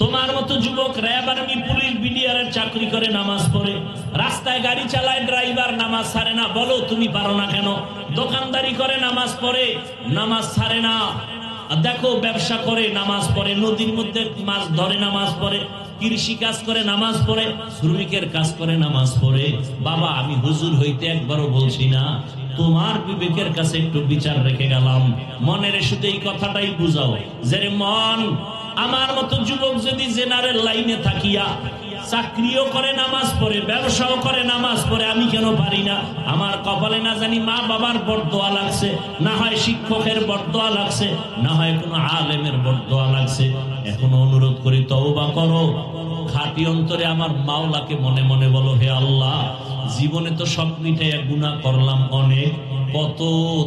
তোমার মতো যুবক র্যাব আর্মি পুলিশ বিডিআরের চাকরি করে নামাজ পড়ে, রাস্তায় গাড়ি চালায় ড্রাইভার, নামাজ ছাড়ে না। বলো তুমি পারো না কেন? দোকানদারি করে নামাজ পড়ে, নামাজ ছাড়ে না। দেখো ব্যবসা করে নামাজ পড়ে, নদীর মধ্যে মাছ ধরে নামাজ পড়ে, কৃষি কাজ করে নামাজ পড়ে, শ্রমিকের কাজ করে নামাজ পড়ে। বাবা আমি হুজুর হইতে একবারও বলছি না, তোমার বিবেকের কাছে একটু বিচার রেখে গেলাম। মনের শুধু এই কথাটাই বুঝাও যে মন, আমার মতো যুবক যদি জেনারেল লাইনে থাকিয়া চাকরিও করে নামাজ পড়ে, ব্যবসাও করে নামাজ পড়ে, আমি কেন পারি না? আমার কপালে না জানি মা বাবার বরদোয়া লাগছে, না হয় শিক্ষকের বরদোয়া লাগছে, না হয় কোনো আলেমের বরদোয়া লাগছে। এখনো অনুরোধ করি তওবা করো, খাঁটি অন্তরে আমার মাওলাকে মনে মনে বলো, হে আল্লাহ, জীবনে তো সব মিটাইয়া গুনাহ করলাম অনেক, কত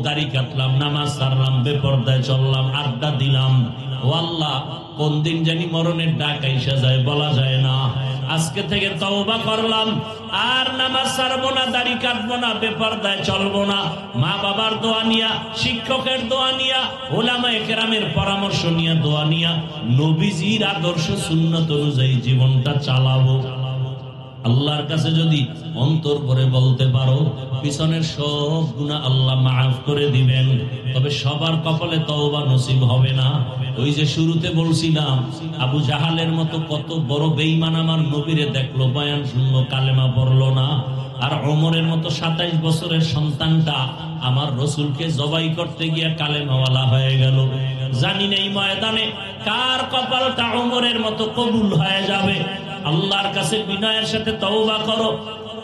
দাড়ি কাটলাম, নামাজ ছাড়লাম, বেপরদায় চললাম, আড্ডা দিলাম। ও আল্লাহ, কোন দিন জানি মরণের ডাক আইসা যায়, বলা যায় না। আজকে থেকে তওবা করলাম, আর নামাজ ছাড়বো না, দাড়ি কাটবো না, বেপরদায় চলবো না। মা বাবার দোয়া নিয়া, শিক্ষকের দোয়া নিয়া, উলামায়ে কেরামের পরামর্শ নিয়া, দোয়া নিয়া, নবীজির আদর্শ সুন্নাত অনুযায়ী জীবনটা চালাবো। আল্লাহর কাছে যদি অন্তর ভরে বলতে পারো, পিছনের সব গুনাহ আল্লাহ মাফ করে দিবেন। তবে সবার কপালে তওবা নসিব হবে না। ওই যে শুরুতে বলছিলাম, আবু জাহালের মতো কত বড় বেঈমান আমার নবীরে দেখলো, বয়ান শুনলো, কালেমা পড়লো না। আর ওমরের মতো 27 বছরের সন্তানটা আমার রসুলকে জবাই করতে গিয়ে কালেমাওয়ালা হয়ে গেল। জানি না এই ময়দানে কার কপালটা ওমরের মতো কবুল হয়ে যাবে। আল্লাহর কাছে বিনয়ের সাথে তওবা করো।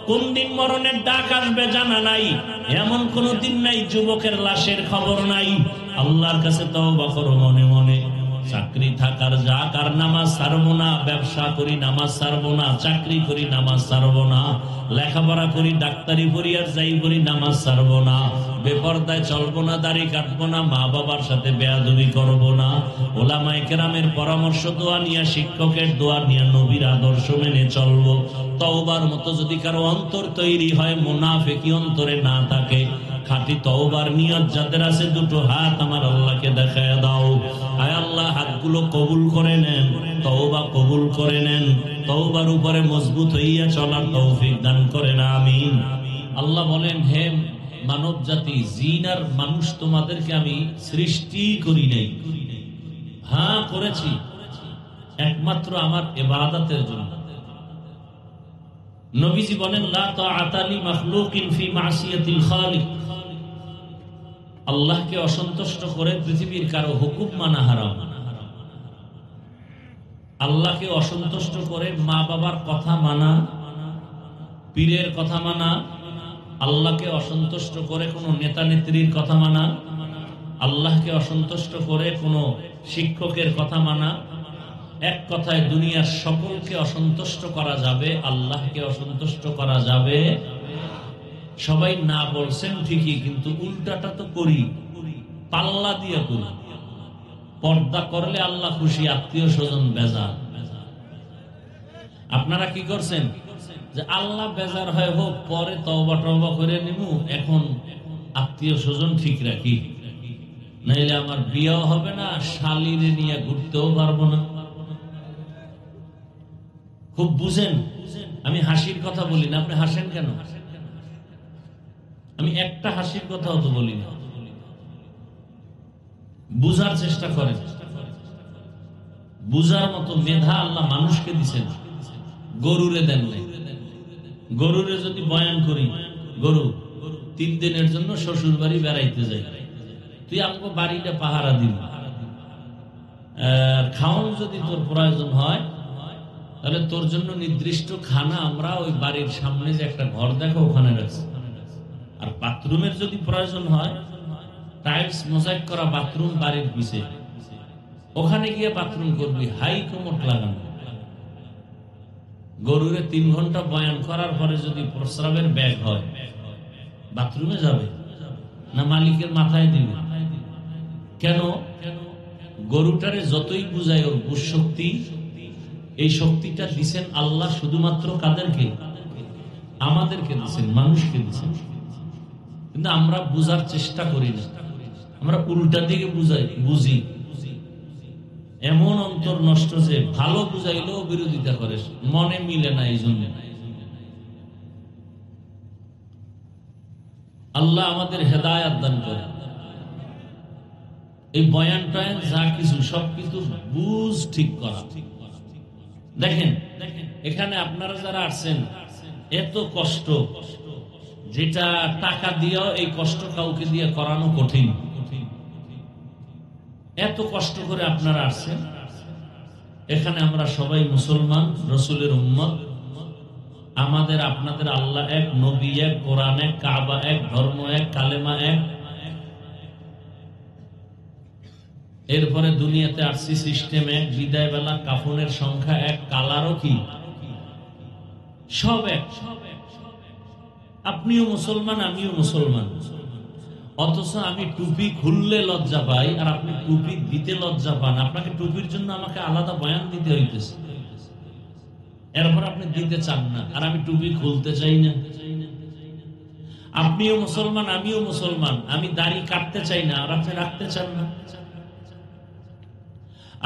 কোন দিন মরণের ডাক আসবে জানা নাই, এমন কোন দিন নাই যুবকের লাশের খবর নাই। আল্লাহর কাছে তওবা করো মনে মনে। চাকরি থাকার যাক, আর নামাজ ছাড়বো না, ব্যবসা করি নামাজ ছাড়বো না, চাকরি করি নামাজ ছাড়বো না, লেখাপড়া করি, ডাক্তারি পড়ি আর যাই করি নামাজ ছাড়বো না, বেপরদায় চলবো না, দাড়ি কাটবো না, মা বাবার সাথে বেয়াদবি করবো না, ওলামায়ে কেরামের পরামর্শ দোয়া নিয়ে, শিক্ষকের দোয়া নিয়ে, নবীর আদর্শ মেনে চলবো। তওবার মতো যদি কারো অন্তর তৈরি হয়, মুনাফিকি অন্তরে না থাকে, খাঁটি তওবার নিয়ত যাদের আছে, দুটো হাত আমার আল্লাহকে দেখায় দাও। আয় আল্লাহ, হাতগুলো কবুল করে নেন, তওবা কবুল করে নেন, তওবার উপরে মজবুত হইয়া চলার তৌফিক দান করেন, আমিন। আল্লাহ বলেন, হে মানব জাতি, জিন আর মানুষ তোমাদেরকে আমি সৃষ্টি করি নাই, হ্যাঁ করেছি একমাত্র আমার ইবাদতের জন্য। নবীজি বলেন, লা তাআতা লি মাখলুকিন ফি মাসিয়াতিল খালিক। আল্লাহকে অসন্তুষ্ট করে পৃথিবীর কারো হুকুম মানা হারাম। আল্লাহকে অসন্তুষ্ট করে মা বাবার কথা মানা, পীরের কথা মানা, আল্লাহকে অসন্তুষ্ট করে কোনো নেতা নেত্রীর কথা মানা, আল্লাহকে অসন্তুষ্ট করে কোনো শিক্ষকের কথা মানা, এক কথায় দুনিয়ার সকলকে অসন্তুষ্ট করা যাবে, আল্লাহকে অসন্তুষ্ট করা যাবে। সবাই না বলছেন ঠিকই, কিন্তু উল্টাটা তো করি, পাল্লা দিয়ে করি। পর্দা করলে আল্লাহ খুশি, আত্মীয় স্বজন বেজার। আপনারা কি করছেন যে আল্লাহ বেজার হয় হোক, পরে তওবা টওবা করে নিমু, এখন আত্মীয় স্বজন ঠিক রাখি, নাইলে আমার বিয়েও হবে না, শালীরে নিয়ে ঘুরতেও পারবো না। খুব বুঝেন, আমি হাসির কথা বলি না, আপনি হাসেন কেন? আমি একটা হাসির কথাও তো বলি না। বুঝার চেষ্টা করেন। বুঝার মতো মেধা আল্লাহ মানুষকে দিছেন, গরুরে দেন নাই। গরুরে যদি বয়ান করি, গরু 3 দিনের জন্য শ্বশুর বাড়ি বেড়াইতে যাই, তুই আমাকে বাড়িটা পাহারা দিবি, খাওয়ান যদি তোর প্রয়োজন হয়, তাহলে তোর জন্য নির্দিষ্ট খানা আমরা ওই বাড়ির সামনে যে একটা ঘর দেখো ওখানে রাখছি। আর বাথরুমের যদি প্রয়োজন হয়, টাইলস মোজাইক করা বাথরুম বাড়ির পিছে, ওখানে গিয়ে বাথরুম করবি, হাই কমোট লাগানো। গরুরে 3 ঘন্টা বয়ান করার পরে যদি প্রস্রাবের ব্যাগ হয়, বাথরুমে যাবে না মালিকের মাথায় দিবে? কেন? গরুটারে যতই বুঝায়, ওর বুঝ শক্তি, এই শক্তিটা দিছেন আল্লাহ শুধুমাত্র কাদেরকে? আমাদেরকে দিছেন, মানুষকে দিছেন। কিন্তু আমরা বুঝার চেষ্টা করি না, আমরা উল্টা দিকে বুঝি। এমন অন্তর নষ্ট যে ভালো বুঝাইলেও বিরোধিতা করে, মনে মিলে না। এই জন্য আল্লাহ আমাদের হেদায়েত দান করে। এই বয়ান টয়ান যা কিছু সবকিছু বুঝ ঠিক করা। দেখেন এখানে আপনারা যারা আসছেন, এত কষ্ট, যেটা টাকা দিয়েও এই কষ্ট কাউকে দিয়ে করানো কঠিন। এত কষ্ট করে আপনারা আসছেন। এখানে আমরা সবাই মুসলমান, রসুলের উম্মত। আমাদের আপনাদের আল্লাহ এক, নবী এক, কোরআন এক, কাবা এক, ধর্ম এক, কালেমা এক। এরপরে দুনিয়াতে আসছি সিস্টেম এক, বিদায় বেলা কাফনের সংখ্যা এক, কালারও কি সব এক। আপনিও মুসলমান, আমিও মুসলমান। অথচ আমি টুপি খুললে লজ্জা পাই, আর আপনি টুপি দিতে লজ্জা পান। আপনাকে টুপির জন্য আমাকে আলাদা বয়ান দিতে হইতেছে, এরপর আপনি দিতে চান না, আর আমি টুপি খুলতে চাই না। আপনিও মুসলমান, আমিও মুসলমান। আমি দাড়ি কাটতে চাই না, আর আপনি রাখতে চান না।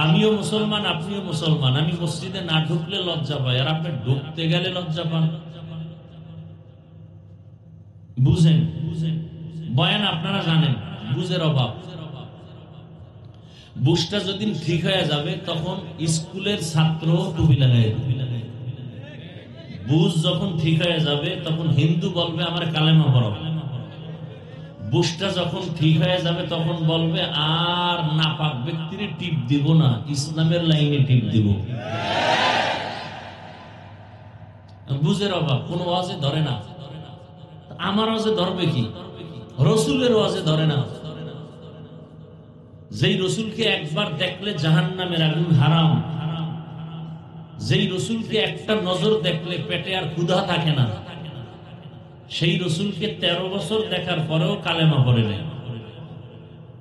আমিও মুসলমান, আপনিও মুসলমান। আমি মসজিদে না ঢুকলে লজ্জা পাই, আর আপনি ঢুকতে গেলে লজ্জা পান। বুঝেন বয়ান আপনারা জানেন, বুঝের অভাব। বুঝটা যেদিন ঠিক হয়ে যাবে, তখন স্কুলের ছাত্র টুপি লাগাই। বুঝ যখন ঠিক হয়ে যাবে, তখন হিন্দু বলবে আমার কালেমা পড়ো। বুঝটা যখন ঠিক হয়ে যাবে, তখন বলবে আর নাপাক ব্যক্তির টিপ দিব না, ইসলামের লাইনে টিপ দিব। বুঝের অভাব, কোন ওয়াজে ধরে না। আমার ওয়াজে ধরবে কি? রসুলের ওয়াজে ধরে না। যেই রসুলকে একবার দেখলে জাহান্নামের আগুন হারাম, যেই রসুলকে একটা নজর দেখলে পেটে আর ক্ষুধা থাকে না, সেই রসুলকে 13 বছর দেখার পরেও কালেমা পড়ে নাই,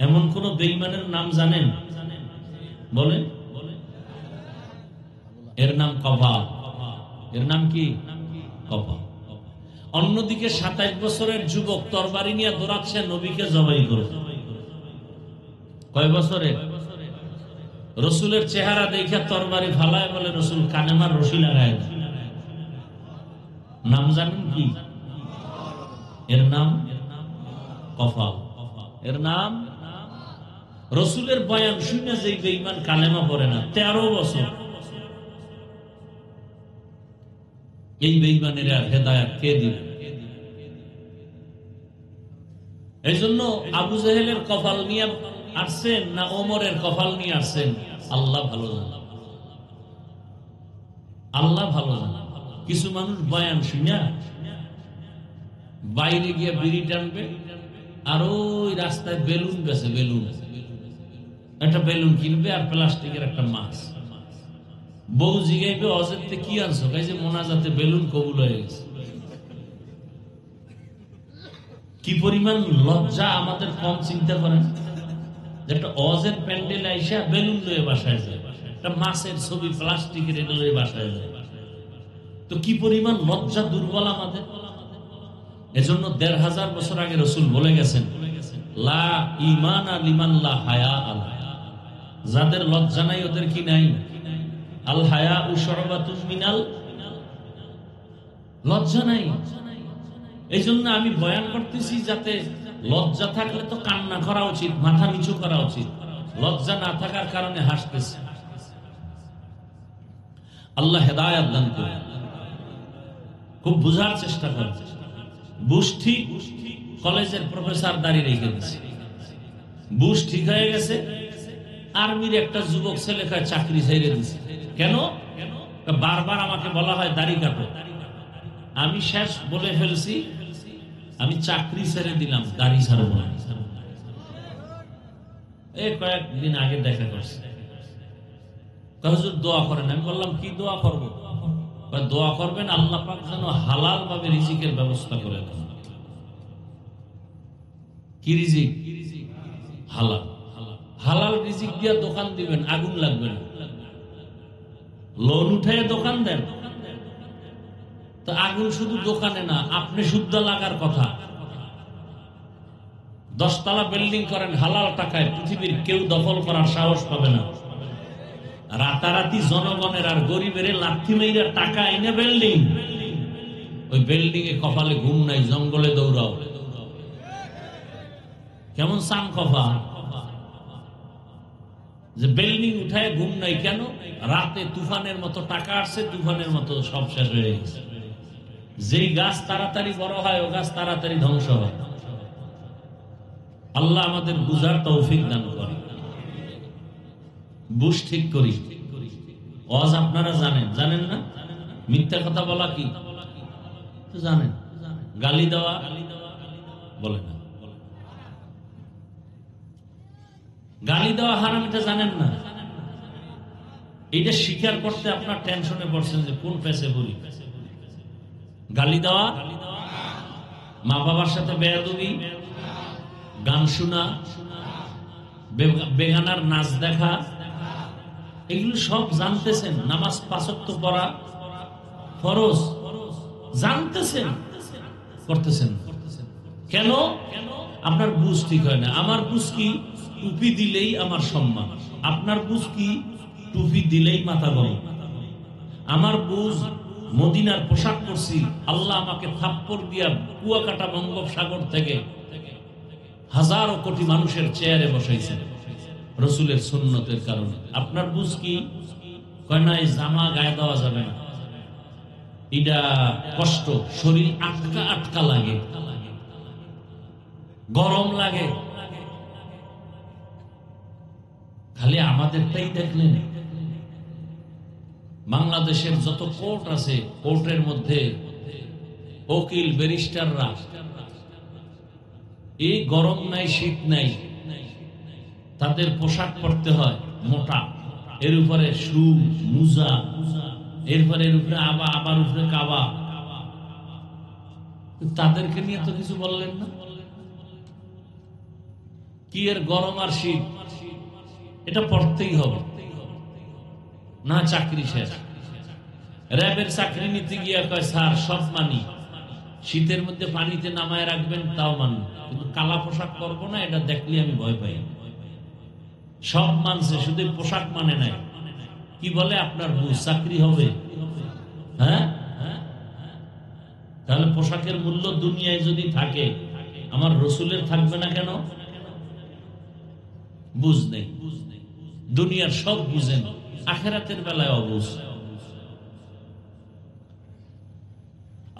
এমন কোন বেঈমানের নাম জানেন? বলেন। এর নাম কফাল। এর নাম কি? কফাল। অন্যদিকে 27 বছরের যুবক তরবারি নিয়ে দৌড়াচ্ছে নবীকে জবাই করে। কয় বছরে? রসুলের চেহারা দেখে তরবারি ফালায়, বলে রসুল কানেমার রশি লাগায়। নাম জানেন কি? এর নাম কফাল। এর নাম রসুলের বয়ান শুনে যে বেঈমান কালেমা পড়ে না, 13 বছর। এই বেঈমানের আর হেদায়েত কে দিবে? এই জন্য আবু জেহেলের কপাল নিয়ে আসছেন না ওমরের কপাল নিয়ে আসছেন, আল্লাহ ভালো জানেন। আল্লাহ ভালো জানেন। কিছু মানুষ বয়ান শুনে বাইরে গিয়ে বিড়ি টানবে, আর ওই রাস্তায় বেলুন বেছে, বেলুন, একটা বেলুন কিনবে আর প্লাস্টিকের একটা মাছ। বউ জিগাইবে অজেরতে কি আনছো? যে মোনাজাতে বেলুন কবুল হয়ে গেছে। কি পরিমাণ লজ্জা আমাদের কম চিন্তা করেন। একটা অজের প্যান্ডেল আইসা বেলুন লয়ে বাসায় যায়, একটা মাছের ছবি প্লাস্টিকের এটা লয়ে বাসায় যায়। তো কি পরিমাণ লজ্জা দুর্বল আমাদের। এজন্য 1500 বছর আগে রসুল বলে গেছেন, লা ঈমানা লিমান লা হায়া আল। যাদের লজ্জা নাই ওদের কি নাই? আল হায়া শুবাতুন মিনাল। লজ্জা নাই। এই জন্য আমি বয়ান করতেছি, যাতে লজ্জা থাকলে তো কান্না করা উচিত, মাথা নিচু করা উচিত। লজ্জা না থাকার কারণে হাসতেছে। আল্লাহ হেদায়েত দান করুন। খুব বুঝার চেষ্টা করেন। বুশ ঠিক, কলেজের প্রফেসর দাঁড়িয়ে রেখে দিচ্ছে। বুশ ঠিক হয়ে গেছে, আর্মির একটা যুবক ছেলে চাকরি ছেড়ে দিচ্ছে। কেন? বারবার আমাকে বলা হয় দাড়ি কাটো। আমি শেষ বলে ফেলছি, আমি চাকরি ছেড়ে দিলাম, দাড়ি ছাড়বো না। এই কয়েকদিন আগে দেখা করছে, হুজুর দোয়া করেন। আমি বললাম কি দোয়া করবো? দোয়া করবেন আল্লাহ পাক যেন হালাল ভাবে রিজিকের ব্যবস্থা করে দেন। কি রিজিক? হালাল। হালাল রিজিক দিয়ে দোকান দিবেন, আগুন লাগবে না। লোন উঠে দোকান দেন, তো আগুন শুধু দোকানে না, আপনি শুদ্ধ লাগার কথা। 10 তলা বিল্ডিং করেন হালাল টাকায়, পৃথিবীর কেউ দখল করার সাহস পাবে না। রাতারাতি জনগণের আর গরিবের লাথি মেয়েরা টাকা এনে বিল্ডিং, ওই বিল্ডিং এ কপালে ঘুম নাই, জঙ্গলে দৌড়াও। কেমন সান কফা যে বিল্ডিং উঠায় ঘুম নাই কেন? রাতে তুফানের মতো টাকা আসছে, তুফানের মতো সব শেষ হয়ে গেছে। যেই গাছ তাড়াতাড়ি বড় হয় ও গাছ তাড়াতাড়ি ধ্বংস হয়। আল্লাহ আমাদের বুঝার তৌফিক দান করে। বুঝ ঠিক করি। ওয়াজ আপনারা জানেন, জানেন না? মিথ্যা কথা বলা কি তো জানেন? গালি দেওয়া বলে না, গালি দেওয়া হারাম, এটা জানেন না? এটা স্বীকার করতে আপনার টেনশনে পড়ছেন যে কোন পেছে বলি। গালি দেওয়া, মা বাবার সাথে বেয়াদবি, গান শোনা, বেগানার নাচ দেখা, এগুলো সব জানতেছেন। নামাজ ৫ ওয়াক্ত পড়া ফরজ, জানতেছেন, করতেছেন কেন? আপনার বুঝ ঠিক হয় না। আমার বুঝ কি টুপি দিলেই আমার সম্মান, আপনার বুঝ কি টুপি দিলেই মাথা গরম। আমার বুঝ মদিনার পোশাক পরছি, আল্লাহ আমাকে থাপ্পড় দিয়া কুয়াকাটা বঙ্গোপসাগর থেকে হাজারো কোটি মানুষের চেয়ারে বসাইছেন রসুলের সুন্নতের কারণে। আপনার বুঝ কি? কয় না, এই জামা গায়ে দেওয়া যাবে না, এটা কষ্ট, শরীর আটকা আটকা লাগে, গরম লাগে। খালি আমাদেরটাই দেখলেন, বাংলাদেশের যত কোর্ট আছে, কোর্টের মধ্যে উকিল ব্যারিস্টাররা এই গরম নাই শীত নাই, তাদের পোশাক পরতে হয় মোটা, এর উপরে শু মুজা, এরপরে এর উপরে আবার উপরে কাবা। তাদেরকে নিয়ে তো কিছু বললেন না। কি এর গরম আর শীত, এটা পড়তেই হবে না, চাকরি শেষ। র্যাবের চাকরি নিতে গিয়ে কয় স্যার সব মানি, শীতের মধ্যে পানিতে নামায় রাখবেন তাও মানি, কিন্তু কালা পোশাক করবো না, এটা দেখলে আমি ভয় পাই। সব মানছে, শুধু পোশাক মানে নাই। কি বলে? আপনার বুঝ চাকরি হবে। হ্যাঁ, তাহলে পোশাকের মূল্য দুনিয়ায় যদি থাকে, আমার রসুলের থাকবে না কেন? বুঝ নেই। দুনিয়ার সব বুঝেন, আখেরাতের বেলায় অবুঝ।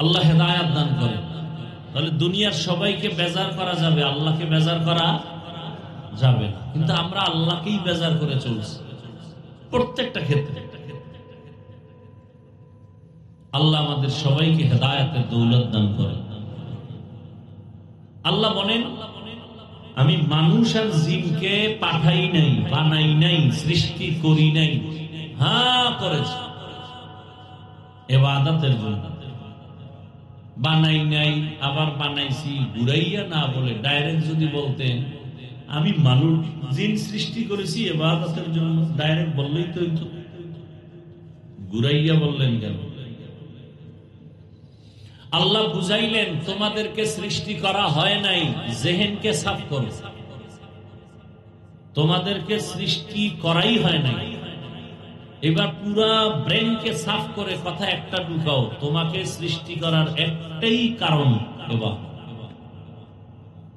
আল্লাহ হেদায়াত দান করে। তাহলে দুনিয়ার সবাইকে বেজার করা যাবে, আল্লাহকে বেজার করা যাবে না। কিন্তু আমরা আল্লাহকেই বেজার করে চলছি প্রত্যেকটা ক্ষেত্রে। আল্লাহ আমাদের সবাইকে হেদায়াতের দৌলত দান করে। আল্লাহ বলেন, আমি মানুষ আর জিনকে পাঠাই নাই, বানাই নাই, সৃষ্টি করি নাই, হ্যাঁ করেছি ইবাদতের জন্য। বানাই নাই আবার বানাইছি, ঘুরাইয়া না বলে ডাইরেক্ট যদি বলতেন আমি মানুষ জিন সৃষ্টি করেছি ইবাদতের জন্য, ডাইরেক্ট বললেই তো হইতো। ঘুরাইয়া বললেন কেন? আল্লাহ বুঝাইলেন, তোমাদেরকে সৃষ্টি করা হয় নাই, জেহেনকে সাফ করো। তোমাদেরকে সৃষ্টি করাই হয় নাই, এবার পুরা ব্রেনকে সাফ করে কথা একটা ঢুকাও। তোমাকে সৃষ্টি করার একটাই কারণ, এবার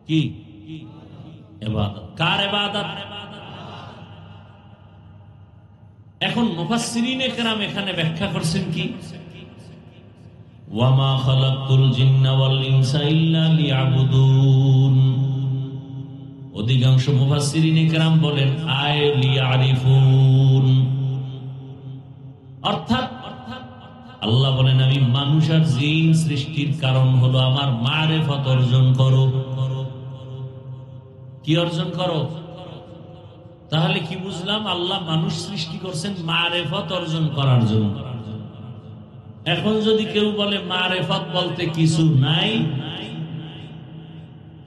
কি? ইবাদত। কার ইবাদত? এখন মুফাসসিরিনে কেরাম এখানে ব্যাখ্যা করছেন কি? ওয়ামা খালাকতুল জিন্না ওয়াল ইনসা ইল্লা লিয়াবুদুন। অধিকাংশ মুফাসসিরিনে কেরাম বলেন আয় লিয়ারিফুন, অর্থাৎ আল্লাহ বলেন আমি মানুষ আর জিন সৃষ্টির কারণ হলো আমার মারিফত অর্জন করো। কি অর্জন করো? তাহলে কি বুঝলাম? আল্লাহ মানুষ সৃষ্টি করছেন মারিফত অর্জন করার জন্য। এখন যদি কেউ বলে মারিফত বলতে কিছু নাই,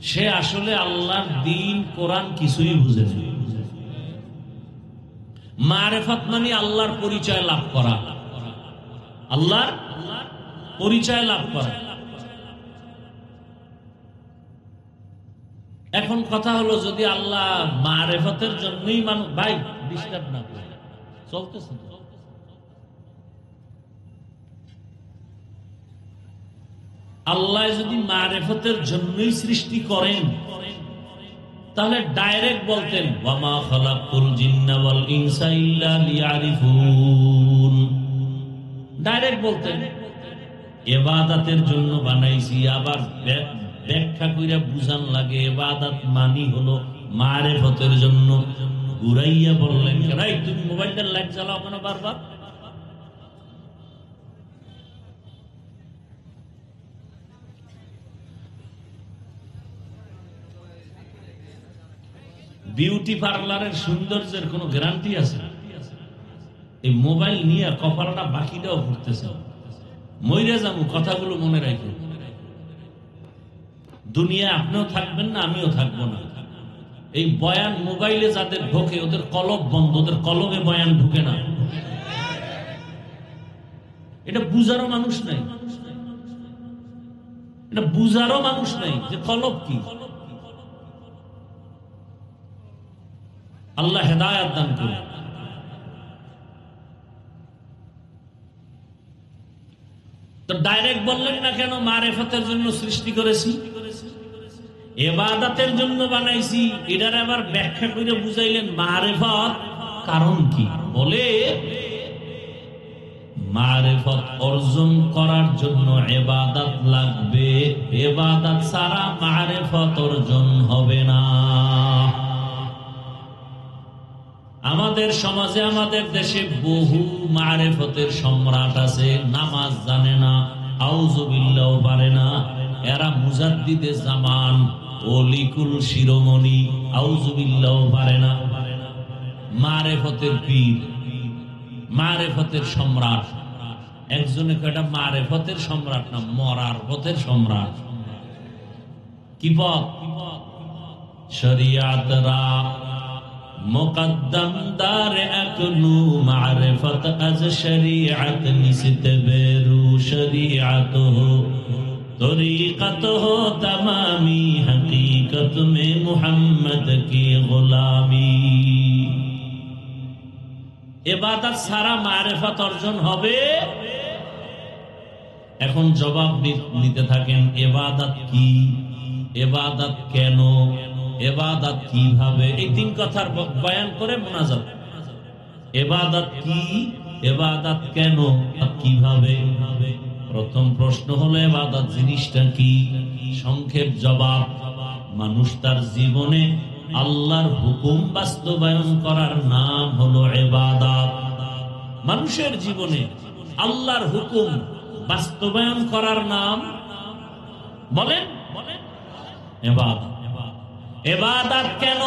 সে আসলে আল্লাহর দ্বীন কোরআন কিছুই বুঝে না। মারিফত মানে আল্লাহর পরিচয় লাভ করা, আল্লাহর পরিচয় লাভ করা। এখন কথা হলো, যদি আল্লাহ মারিফতের জন্যই মানুষ, ভাই ডিস্টার্ব না করে, চলতেছে না। আল্লাহ যদি মারিফতের জন্যই সৃষ্টি করেন তাহলে ডাইরেক্ট বলতেন ওয়ামা খালাকতুল জিন্না ওয়াল ইনসা ইল্লা লিয়ারিফুন, ডাইরেক্ট বলতেন ইবাদতের জন্য বানাইছি। আবার ব্যাখ্যা কইরা বুঝান লাগে ইবাদত মানি হলো মারিফতের জন্য। ঘুরাইয়া বললেন কেন তুমি মোবাইলটার লাইট জ্বালাও কেন বারবার? বিউটি পার্লারের সৌন্দর্যের কোন গ্যারান্টি আছে? এই মোবাইল নিয়ে কপালটা বাকিটাও ঘুরতেছে। মইরা যাবো, কথাগুলো মনে রাখো। দুনিয়া আপনিও থাকবেন না, আমিও থাকবো না। এই বয়ান মোবাইলে যাদের ঢোকে ওদের কলব বন্ধ, ওদের কলবে বয়ান ঢুকে না। এটা বুঝারও মানুষ নাই, এটা বুঝারও মানুষ নাই যে কলব কি। আল্লাহ হেদায়েত দান করুন। তো ডাইরেক্ট বললেন না কেন মারিফতের জন্য সৃষ্টি করেছি, ইবাদতের জন্য বানাইছি? এটার আবার ব্যাখ্যা করে বুঝাইলেন মারিফত কারণ কি। বলে মারিফত অর্জন করার জন্য ইবাদত লাগবে, ইবাদত ছাড়া মারিফত অর্জন হবে না। আমাদের সমাজে আমাদের দেশে বহু মারিফতের সম্রাট আছে, নামাজ জানে না, আউযুবিল্লাহ পারে না। এরা মুজাদ্দিদে জামান, ওলিকুল শিরোমণি, আউযুবিল্লাহ পারে না। মারিফতের পীর, মারিফতের সম্রাট। একজনে কয়টা মারিফতের সম্রাট না, মরার পথের সম্রাট। কি পথ? শরিয়াত রা মুকদ্দম দার আকনু মারিফত আজ শরিয়ত নিসতে বেরু শরিয়তহু তরিকতহু তমামি হকীকত মে মুহাম্মদ কি গোলামি। ইবাদত ছাড়া মারিফত অর্জন হবে? এখন জবাব নিতে থাকেন ইবাদত কি, ইবাদত কেন, ইবাদত কিভাবে। এই তিন কথার বয়ান করে মুনাজাত। ইবাদত কি, ইবাদত কেন, কিভাবে। প্রথম প্রশ্ন হলো ইবাদত জিনিসটা কি। সংক্ষেপ জবাব, মানুষ তার জীবনে আল্লাহর হুকুম বাস্তবায়ন করার নাম হলো ইবাদত। মানুষের জীবনে আল্লাহর হুকুম বাস্তবায়ন করার নাম বলেন ইবাদত। ইবাদত কেন?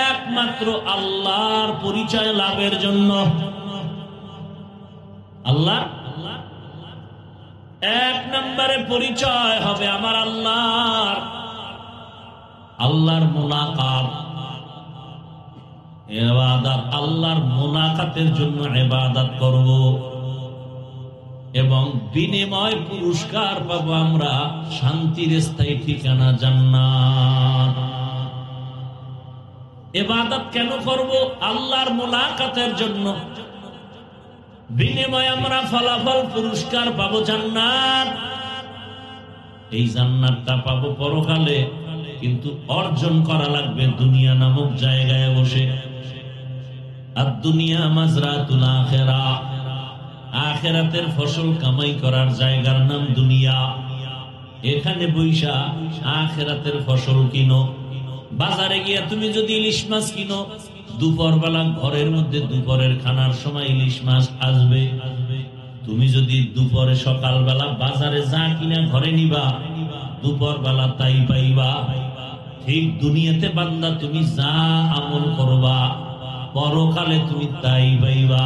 একমাত্র আল্লাহর পরিচয় লাভের জন্য। আল্লাহ এক নম্বরে পরিচয় হবে আমার আল্লাহর, আল্লাহর মুলাকাত। ইবাদত আল্লাহর মুলাকাতের জন্য ইবাদত করব এবং বিনিময় পুরস্কার পাবো আমরা, শান্তির স্থায়ী ঠিকানা জান্নাত। ইবাদত কেন করব? আল্লাহর মুলাকাতের জন্য। বিনিময় আমরা ফলাফল পুরস্কার পাবো জান্নাত। এই জান্নাতটা পাবো পরকালে, কিন্তু অর্জন করা লাগবে দুনিয়া নামক জায়গায় বসে। আর দুনিয়া মাজরাতুল আখিরা, আখিরাতের ফসল কামাই করার জায়গার নাম দুনিয়া। এখানে বৈশা আখিরাতের ফসল কিনো। বাজারে গিয়া তুমি যদি ইলিশ মাছ কিনো, দুপুর বেলা ঘরের মধ্যে দুপুরের খানার সময় ইলিশ মাছ আসবে। তুমি যদি দুপুরে সকালবেলা বাজারে যা কিনা ঘরে নিবা, দুপুর বেলা তাই পাইবা। ঠিক দুনিয়াতে বান্দা তুমি যা আমল করবা, পরকালে তুমি তাই পাইবা।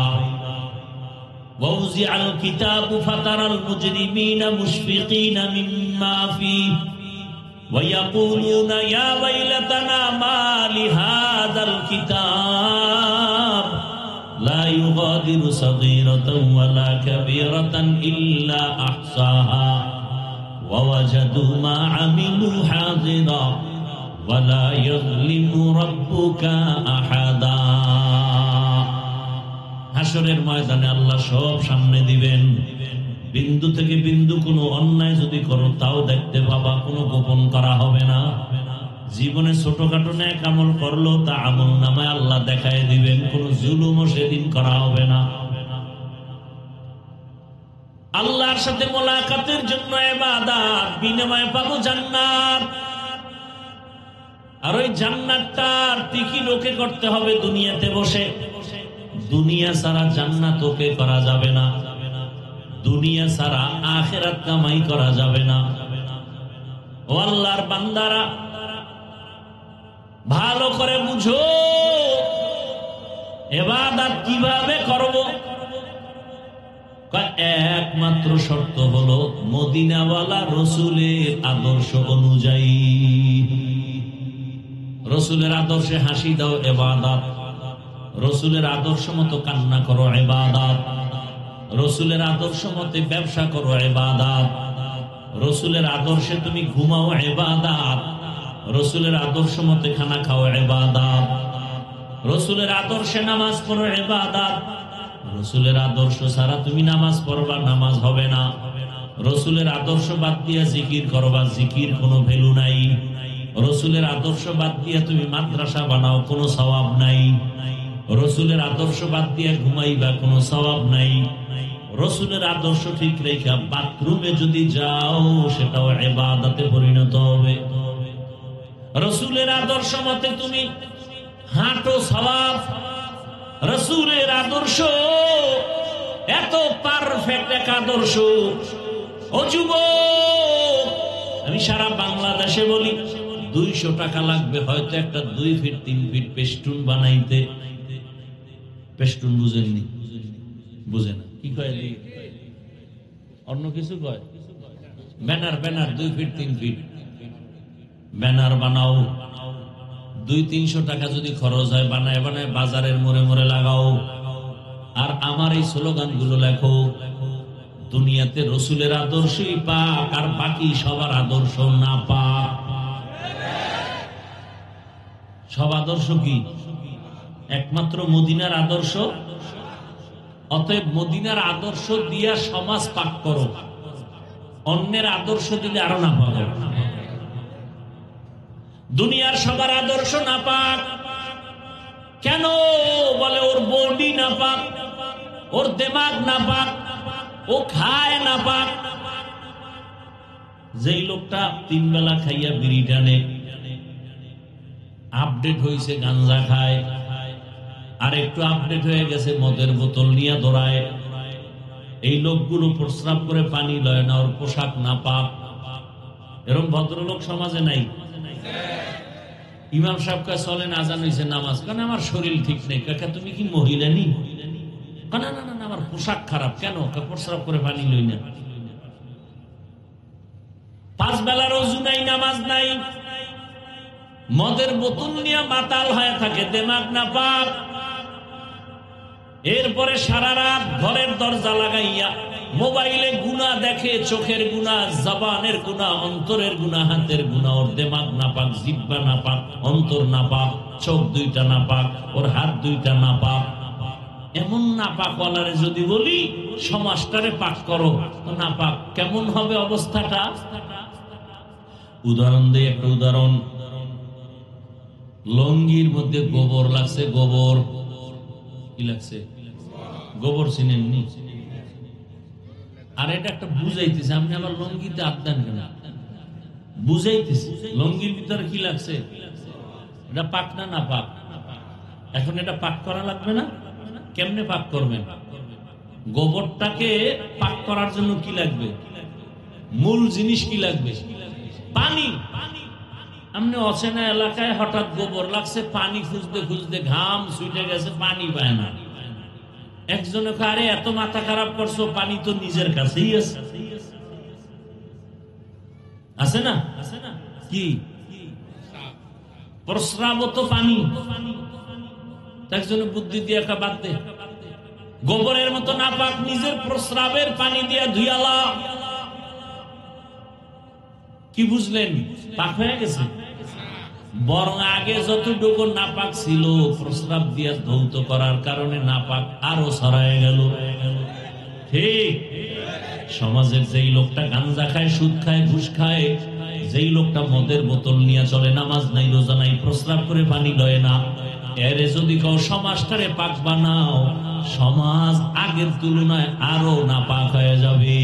وَوُزِعَ الْكِتَابُ فَتَرَى الْمُجْرِمِينَ مُشْفِقِينَ مِمَّا فِيهِ وَيَقُولُونَ يَا وَيْلَتَنَا مَا لِهَذَا الْكِتَابِ لَا يُغَادِرُ صَغِيرَةً وَلَا كَبِيرَةً إِلَّا أَحْصَاهَا وَوَجَدُوا مَا عَمِلُوا حَاضِرًا وَلَا يَظْلِمُ رَبُّكَ أَحَدًا। হাসরের ময়দানে আল্লাহ সব সামনে দিবেন। বিন্দু থেকে বিন্দু কোনো অন্যায় যদি করো তাও দেখতে পাবা, কোনো গোপন করা হবে না। জীবনে ছোটখাটো নেক আমল করলো তা আমল নামায় আল্লাহ দেখায় দিবেন, কোনো জুলুমও সেদিন করা হবে না। আল্লাহর সাথে মোলাকাতের জন্য ইবাদত, বিনিময়ে পাবো জান্নাত। আর ওই জান্নাতটার টিকিট ওকে করতে হবে দুনিয়াতে বসে। দুনিয়া ছাড়া জান্নাত ওকে করা যাবে না, দুনিয়া ছাড়া আখিরাত কামাই করা যাবে না। ও আল্লাহর বান্দারা, ভালো করে বুঝো ইবাদত কিভাবে করব। একমাত্র শর্ত হলো মদিনাওয়ালা রসুলের আদর্শ অনুযায়ী। রসুলের আদর্শে হাসি দাও ইবাদত, রসুলের আদর্শ মতো কান্না করো ইবাদত, রসুলের আদর্শ মতে ব্যবসা করো ইবাদত, রসুলের আদর্শে তুমি ঘুমাও ইবাদত, রসুলের আদর্শ মতে খানা খাও ইবাদত, রসুলের আদর্শে নামাজ পড়ো ইবাদত। রসুলের আদর্শ ছাড়া তুমি নামাজ পড়বা, নামাজ হবে না। রসুলের আদর্শ বাদ দিয়া জিকির করবা, জিকির কোনো ভ্যালু নাই। রসুলের আদর্শ বাদ দিয়া তুমি মাদ্রাসা বানাও, কোনো সওয়াব নাই। রসুলের আদর্শ বাদ দিয়া ঘুমাইবা, কোনো সওয়াব নাই। রসুলের আদর্শ ঠিক রেখা বাথরুমে যদি যাও সেটাও ইবাদতে পরিণত হবে। রসুলের আদর্শ মতে তুমি হাঁটো, সওয়াব। রসুলের আদর্শ এত পারফেক্ট এক আদর্শ। ও যুবক, আমি সারা বাংলাদেশে বলি 200 টাকা লাগবে হয়তো একটা 2 ফিট 3 ফিট পেস্টুন বানাইতে। পেস্টুন বুঝেননি? বুঝে না কি কয়, অন্য কিছু কয়। Banner, banner 2 feet 3 feet banner বানাও। 200-300 টাকা যদি খরচ হয়, বানায় বানায় বাজারের মোড়ে মোড়ে লাগাও। আর আমার এই স্লোগান গুলো লেখো, দুনিয়াতে রসুলের আদর্শই পাক, আর বাকি সবার আদর্শ না পাক। সব আদর্শ কি? একমাত্র মদিনার আদর্শ। অতএব মদিনার আদর্শ দিয়া সমাজ পাক করো, অন্যের আদর্শ দিলে আরো না পাক। দুনিয়ার সবার আদর্শ না পাক। কেন? বলে ওর বডি না পাক, ওর দিমাগ না পাক, ও খায় না পাক। যেই লোকটা 3 বেলা খাইয়া বিড়ি টানে, আপডেট হয়েছে গাঞ্জা খায়, আর একটু আপডেট হয়ে গেছে মদের বোতল নিয়ে দৌড়ায়, এই লোকগুলো প্রস্রাব করে পানি লয় না, ওর পোশাক না পাক। এরকম ভদ্রলোক সমাজে নাই। ইমাম সাহেব কা চলেন, আজান হয়েছে, নামাজ কেন? আমার শরীর ঠিক নেই। কাকা তুমি কি মহিলা নি? না না না, আমার পোশাক খারাপ। কেন? প্রস্রাব করে পানি লই না। 5 বেলার ওযু নাই, নামাজ নাই, মদের বোতল নিয়ে মাতাল হয়ে থাকে, দিমাগ না পাক। এরপরে সারা রাত ঘরের দরজা লাগাইয়া মোবাইলে গুনাহ দেখে, চোখের গুনাহ, জবানের গুনাহ, অন্তরের গুনাহ, হাতের গুনাহ। ওর দিমাগ না পাক, জিহ্বা না পাক, অন্তর না পাক, চোখ 2টা না পাক, ওর হাত 2টা না পাক। এমন না পাক ওয়ালারে যদি বলি সমাজটারে পাক করো, না পাক, কেমন হবে অবস্থাটা? উদাহরণ দেই, একটা উদাহরণ। লঙ্গির মধ্যে গোবর লাগছে। গোবর কি লাগছে? গোবর চিনেননি? আর এটা একটা বুঝাইতেছে, আপনি আবার লঙ্গিতে হাত দেন কেন? বুঝাইতেছে লঙ্গির ভিতরে কি লাগছে, এটা পাক না না পাক। এখন এটা পাক করা লাগবে না? কেমনে পাক করবেন? গোবরটাকে পাক করার জন্য কি লাগবে? মূল জিনিস কি লাগবে? পানি। আপনি অচেনা এলাকায় হঠাৎ গোবর লাগছে, পানি খুঁজতে খুঁজতে ঘাম ছুটে গেছে, পানি পায় না। একজনে কারে এত মাথা খারাপ করছো, পানি তো নিজের কাছেই আছে। আছে না? কি প্রস্রাব তো পানি। একজনে বুদ্ধি দিয়ে বাদ দে, গোবরের মতো না পাক, নিজের প্রস্রাবের পানি দিয়ে ধুইয়ালা। কি বুঝলেন? পাক হয়ে গেছে। বরং আগে যতটুকু নাপাক ছিল প্রস্রাব দিয়ে ধৌত করার কারণে নাপাক আরো ছড়ায় গেল। ঠিক সমাজের যেই লোকটা গাঁজা খায়, সুদ খায়, ঘুষ খায়, যেই লোকটা মদের বোতল নিয়ে চলে, নামাজ নাই, রোজা নাই, প্রস্রাব করে পানি লয় না, এরে যদি কেউ সমাজটারে পাক বানাও, সমাজ আগের তুলনায় আরো নাপাক হয়ে যাবে।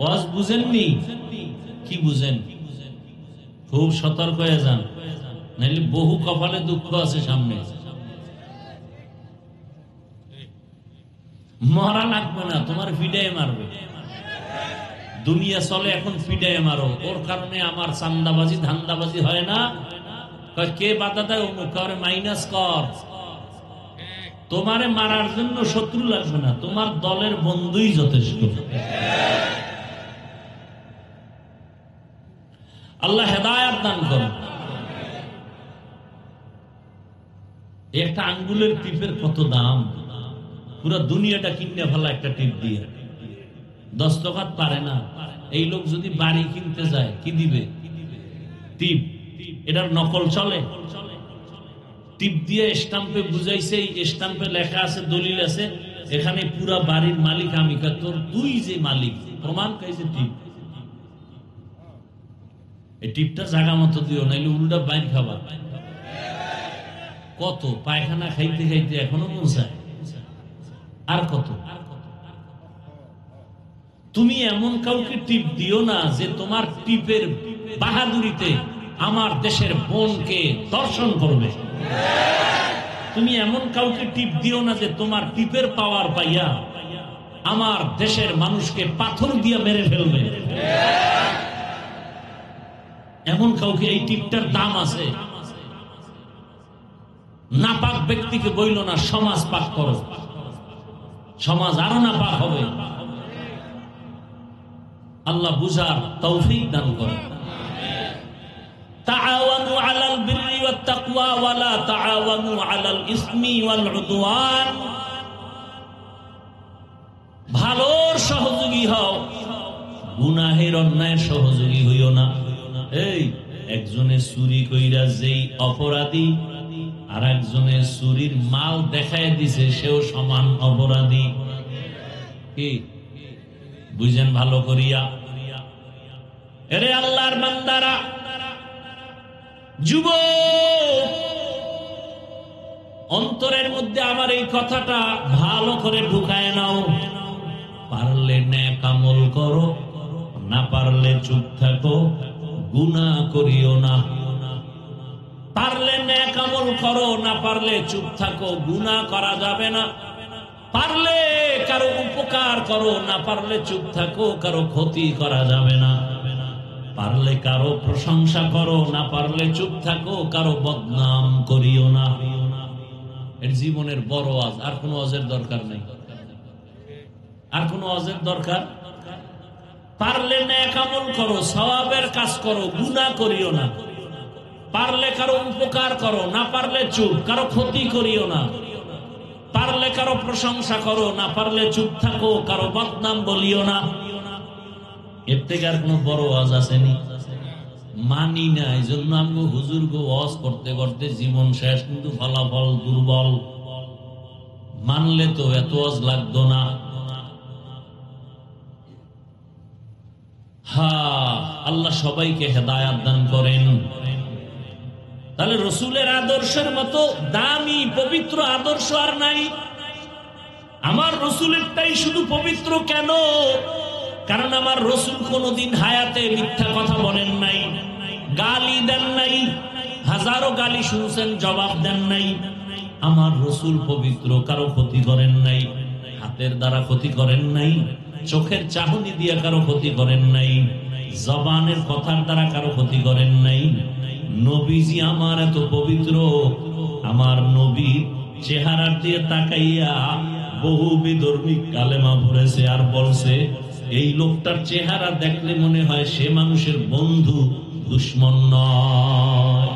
ওয়াজ বুঝেননি? কি বুঝেন? খুব সতর্ক হয়ে যান, নাইলে বহু কপালে দুঃখ আছে সামনে। মরা লাগবে না, তোমার ফিডায় মারবে। দুনিয়া চলে এখন ফিডায় মারো, ওর কারণে আমার চান্দাবাজি ধান্দাবাজি হয় না। কে বাধা দেয়? অমুক মাইনাস কর। তোমারে মারার জন্য শত্রু লাগবে না, তোমার দলের বন্ধুই যথেষ্ট। আল্লাহ হেদায়েত দান করুন। একটা আঙ্গুলের টিপের কত দাম, পুরো দুনিয়াটা কিনে ফেলা একটা টিপ দিয়ে। 10 টাকা পারে না। এই লোক যদি বাড়ি কিনতে যায় কি দিবে? টিপ। এটার নকল চলে? টিপ দিয়ে স্টাম্পে বুঝাইছে, এই স্টাম্পে লেখা আছে, দলিল আছে, এখানে পুরা বাড়ির মালিক আমি। তোর তুই যে মালিক, প্রমাণ খাইছে টিপ। এই টিপটা জায়গা মতো দিও, নাইলে উল্টা বাইর খাবা। কত পায়খানা খাইতে খাইতে এখনো মজায়, আর কত। তুমি এমন কাউকে টিপ দিও না যে তোমার টিপের বাহাদুরিতে আমার দেশের বোনকে দর্শন করবে। তুমি এমন কাউকে টিপ দিও না যে তোমার টিপের পাওয়ার পাইয়া আমার দেশের মানুষকে পাথর দিয়ে মেরে ফেলবে। এমন কাউকে এই টিপটার দাম আছে। নাপাক ব্যক্তিকে বইল না সমাজ পাক করো, সমাজ আরো নাপাক হবে। আল্লাহ বুঝার তৌফিক দান করেন। তাআওয়ানু আলাল বিররি ওয়াত তাকওয়া ওয়া লা তাআওয়ানু আলাল ইসমি ওয়াল উদওয়ান। ভালোর সহযোগী হও, গুনাহের অন্যায়ের সহযোগী হইও না। এই একজনে চুরি কইরা যেই অপরাধী, আর একজনে চুরির মাল দেখায় দিছে সেও সমান অপরাধী। কি বুঝেন ভালো করিয়া? এরে আল্লাহর বান্দারা, যুবক, অন্তরের মধ্যে আমার এই কথাটা ভালো করে ঢুকায় নাও। পারলে নেক আমল করো, না পারলে চুপ থাকো, গুনাহ করিও না। পারলে নেক আমল করো, না পারলে চুপ থাকো, গুনাহ করা যাবে না। পারলে কারো উপকার করো, না পারলে চুপ থাকো, কারো ক্ষতি করা যাবে না। পারলে কারো প্রশংসা করো, না পারলে চুপ থাকো, কারো বদনাম করিও না। এর জীবনের বড় ওয়াজ। আর কোনো ওয়াজের দরকার নেই, আর কোনো ওয়াজের দরকার। পারলে নেক আমল করো, সওয়াবের কাজ করো, গুনাহ করিও না। পারলে কারো উপকার করো, না পারলে চুপ, কারো ক্ষতি করিও না। পারলে কারো প্রশংসা করো, না পারলে চুপ থাকো, কারো বদনাম বলিও না। এর থেকে আর কোনো বড় ওয়াজ আসেনি? মানি না, এই জন্য আমি হুজুর গো ওয়াজ করতে করতে জীবন শেষ, কিন্তু ফলাফল দুর্বল। মানলে তো এত ওয়াজ লাগতো না। আল্লাহ সবাইকে হেদায়াত দান করেন। তাহলে রসুলের আদর্শের মতো দামি পবিত্র আদর্শ আর নাই। আমার রসুলেরটাই শুধু পবিত্র কেন? কারণ আমার রসুল কোনদিন হায়াতে মিথ্যা কথা বলেন নাই, গালি দেন নাই, হাজারো গালি শুনছেন, জবাব দেন নাই। আমার রসুল পবিত্র, কারো ক্ষতি করেন নাই, হাতের দ্বারা ক্ষতি করেন নাই, চোখের চাহনি দিয়ে কারো ক্ষতি করেন নাই, জবানের কথার দ্বারা কারো ক্ষতি করেন নাই। নবীজি আমার এত পবিত্র, আমার নবী চেহারার দিয়ে তাকাইয়া বহু বিধর্মী কালেমা পড়েছে আর বলছে, এই লোকটার চেহারা দেখলে মনে হয় সে মানুষের বন্ধু, দুশ্মন নয়।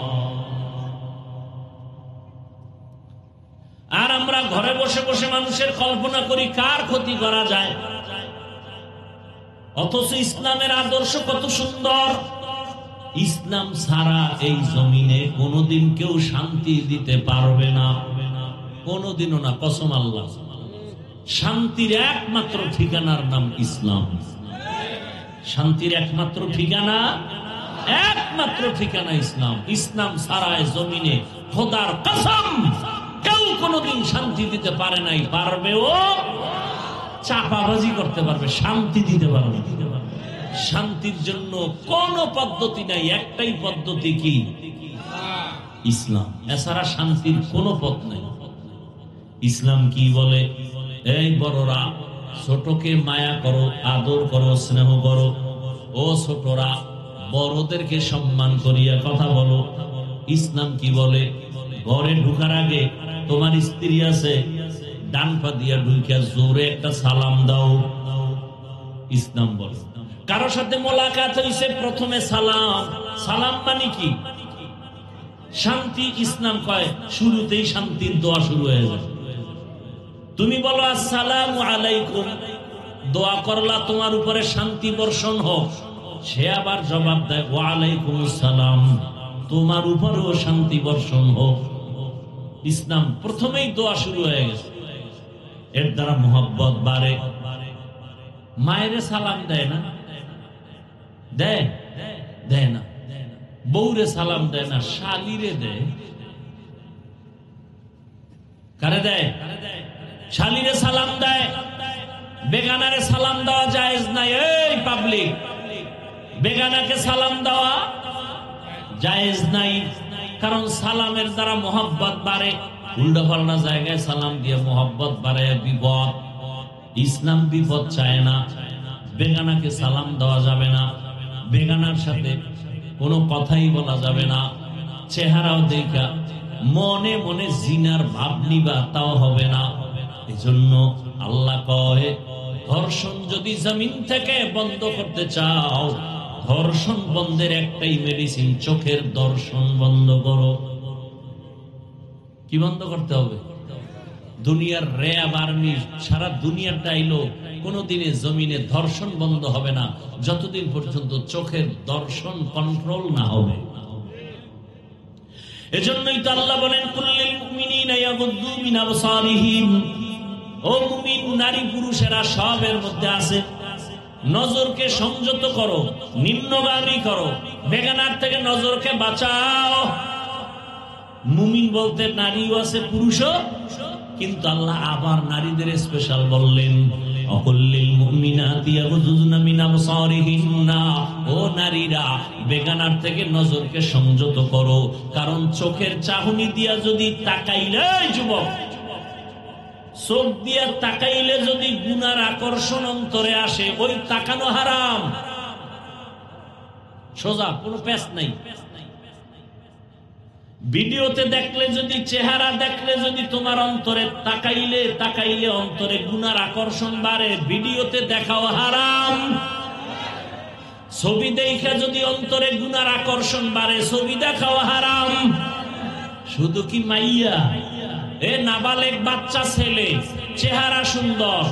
আর আমরা ঘরে বসে বসে মানুষের কল্পনা করি কার ক্ষতি করা যায়, অথচ ইসলামের আদর্শ কত সুন্দর। ইসলাম ছাড়া এই জমিনে কোনোদিন কেউ শান্তি দিতে পারবে না, কোনোদিনও না, কসম আল্লাহ। শান্তির একমাত্র ঠিকানার নাম ইসলাম। শান্তির একমাত্র ঠিকানা, একমাত্র ঠিকানা ইসলাম। ইসলাম ছাড়া জমিনে খোদার কসম কেউ কোনোদিন শান্তি দিতে পারে নাই, পারবেও। চাপাবাজি করতে পারবে, শান্তি দিতে পারবে। শান্তির জন্য কোন পদ্ধতি নাই, একটাই পদ্ধতি, কি? ইসলাম। এছাড়া শান্তির কোন পথ নাই। ইসলাম কি বলে? এই বড়রা, ছোটকে মায়া করো, আদর করো, স্নেহ করো। ও ছোটরা, বড়দেরকে সম্মান করিয়া কথা বলো। ইসলাম কি বলে? ঘরে ঢুকার আগে তোমার স্ত্রী আছে, ডান পা দিয়া ঢুকিয়া জোরে একটা সালাম দাও। ইসলাম বলে। কারোর সাথে মোলাকাত হইছে, প্রথমে সালাম। সালাম মানে কি? শান্তি। ইসলাম কয় শুরুতেই শান্তির দোয়া শুরু হয়ে যায়। তুমি বলো আসসালামু আলাইকুম, দোয়া করলা তোমার উপরে শান্তি বর্ষণ হোক। সে আবার জবাব দেয় ওয়া আলাইকুম আসসালাম, তোমার উপরেও শান্তি বর্ষণ হোক। ইসলাম প্রথমেই দোয়া শুরু হয়ে গেছে। এর দ্বারা মোহাব্বত বাড়ে। মায়েরে সালাম দেয় না? দেয়? দেয় না। বউরে সালাম দেয় না, শালিরে দেয়। কারে দেয়? শালিরে সালাম দেয়। বেগানারে সালাম দেওয়া জায়েজ নাই। এই পাবলিক, বেগানাকে সালাম দেওয়া জায়েজ নাই, কারণ সালামের দ্বারা মোহাব্বত বাড়ে। উল্টা পাল্টা জায়গায় সালাম দিয়ে মোহাব্বত বাড়ে, বিপদ। ইসলাম বিপদ চায় না। বেগানাকে সালাম দেওয়া যাবে না, বেগানার সাথে কোনো কথাই বলা যাবে না। চেহারাও দেখা মনে মনে জিনার ভাব নিবা, তাও হবে না। এজন্য আল্লাহ কয়, ধর্ষণ যদি জমিন থেকে বন্ধ করতে চাও, ধর্ষণ বন্ধের একটাই মেডিসিন, চোখের দর্শন বন্ধ করো। কি বন্ধ করতে হবে? দুনিয়ার র্যাব আর্মি সারা দুনিয়াটা আইলো, কোনদিনে জমিনে ধর্ষণ বন্ধ হবে না যতদিন পর্যন্ত চোখের দর্শন কন্ট্রোল না হবে। এজন্যই তো আল্লাহ বলেন, কুল্লিল মুমিনিনা ইয়াগুদ্দু মিন আবসারিহিম। ও মুমিন নারী পুরুষেরা সবের মধ্যে আছে, নজরকে সংযত করো, নিম্নগামী করো, বেগানার থেকে নজরকে বাঁচাও। মুমিন বলতে নারীও আছে, পুরুষও, কিন্তু আল্লাহ আবার নারীদের স্পেশাল বললেন, অকুল্লিল মুমিনাতি ইয়াগুযুযনা মিন আবসারিহিন্না। ও নারীরা, বেগানার থেকে নজরকে সংযত করো, কারণ চোখের চাহনি দিয়া যদি তাকাইলে, যুবক, চোখ দিয়া তাকাইলে যদি গুনার আকর্ষণ অন্তরে আসে, ওই তাকানো হারাম। সোজা, কোনো প্যাচ নাই। ভিডিওতে দেখলে যদি, চেহারা দেখলে যদি তোমার অন্তরে তাকাইলে তাকাইলে অন্তরে গুনার আকর্ষণ বাড়ে, ভিডিওতে দেখাও হারাম। ছবি দেখে যদি অন্তরে গুনার আকর্ষণ বাড়ে, ছবি দেখাও হারাম। শুধু কি মাইয়া, এ নাবালেগ বাচ্চা ছেলে, চেহারা সুন্দর,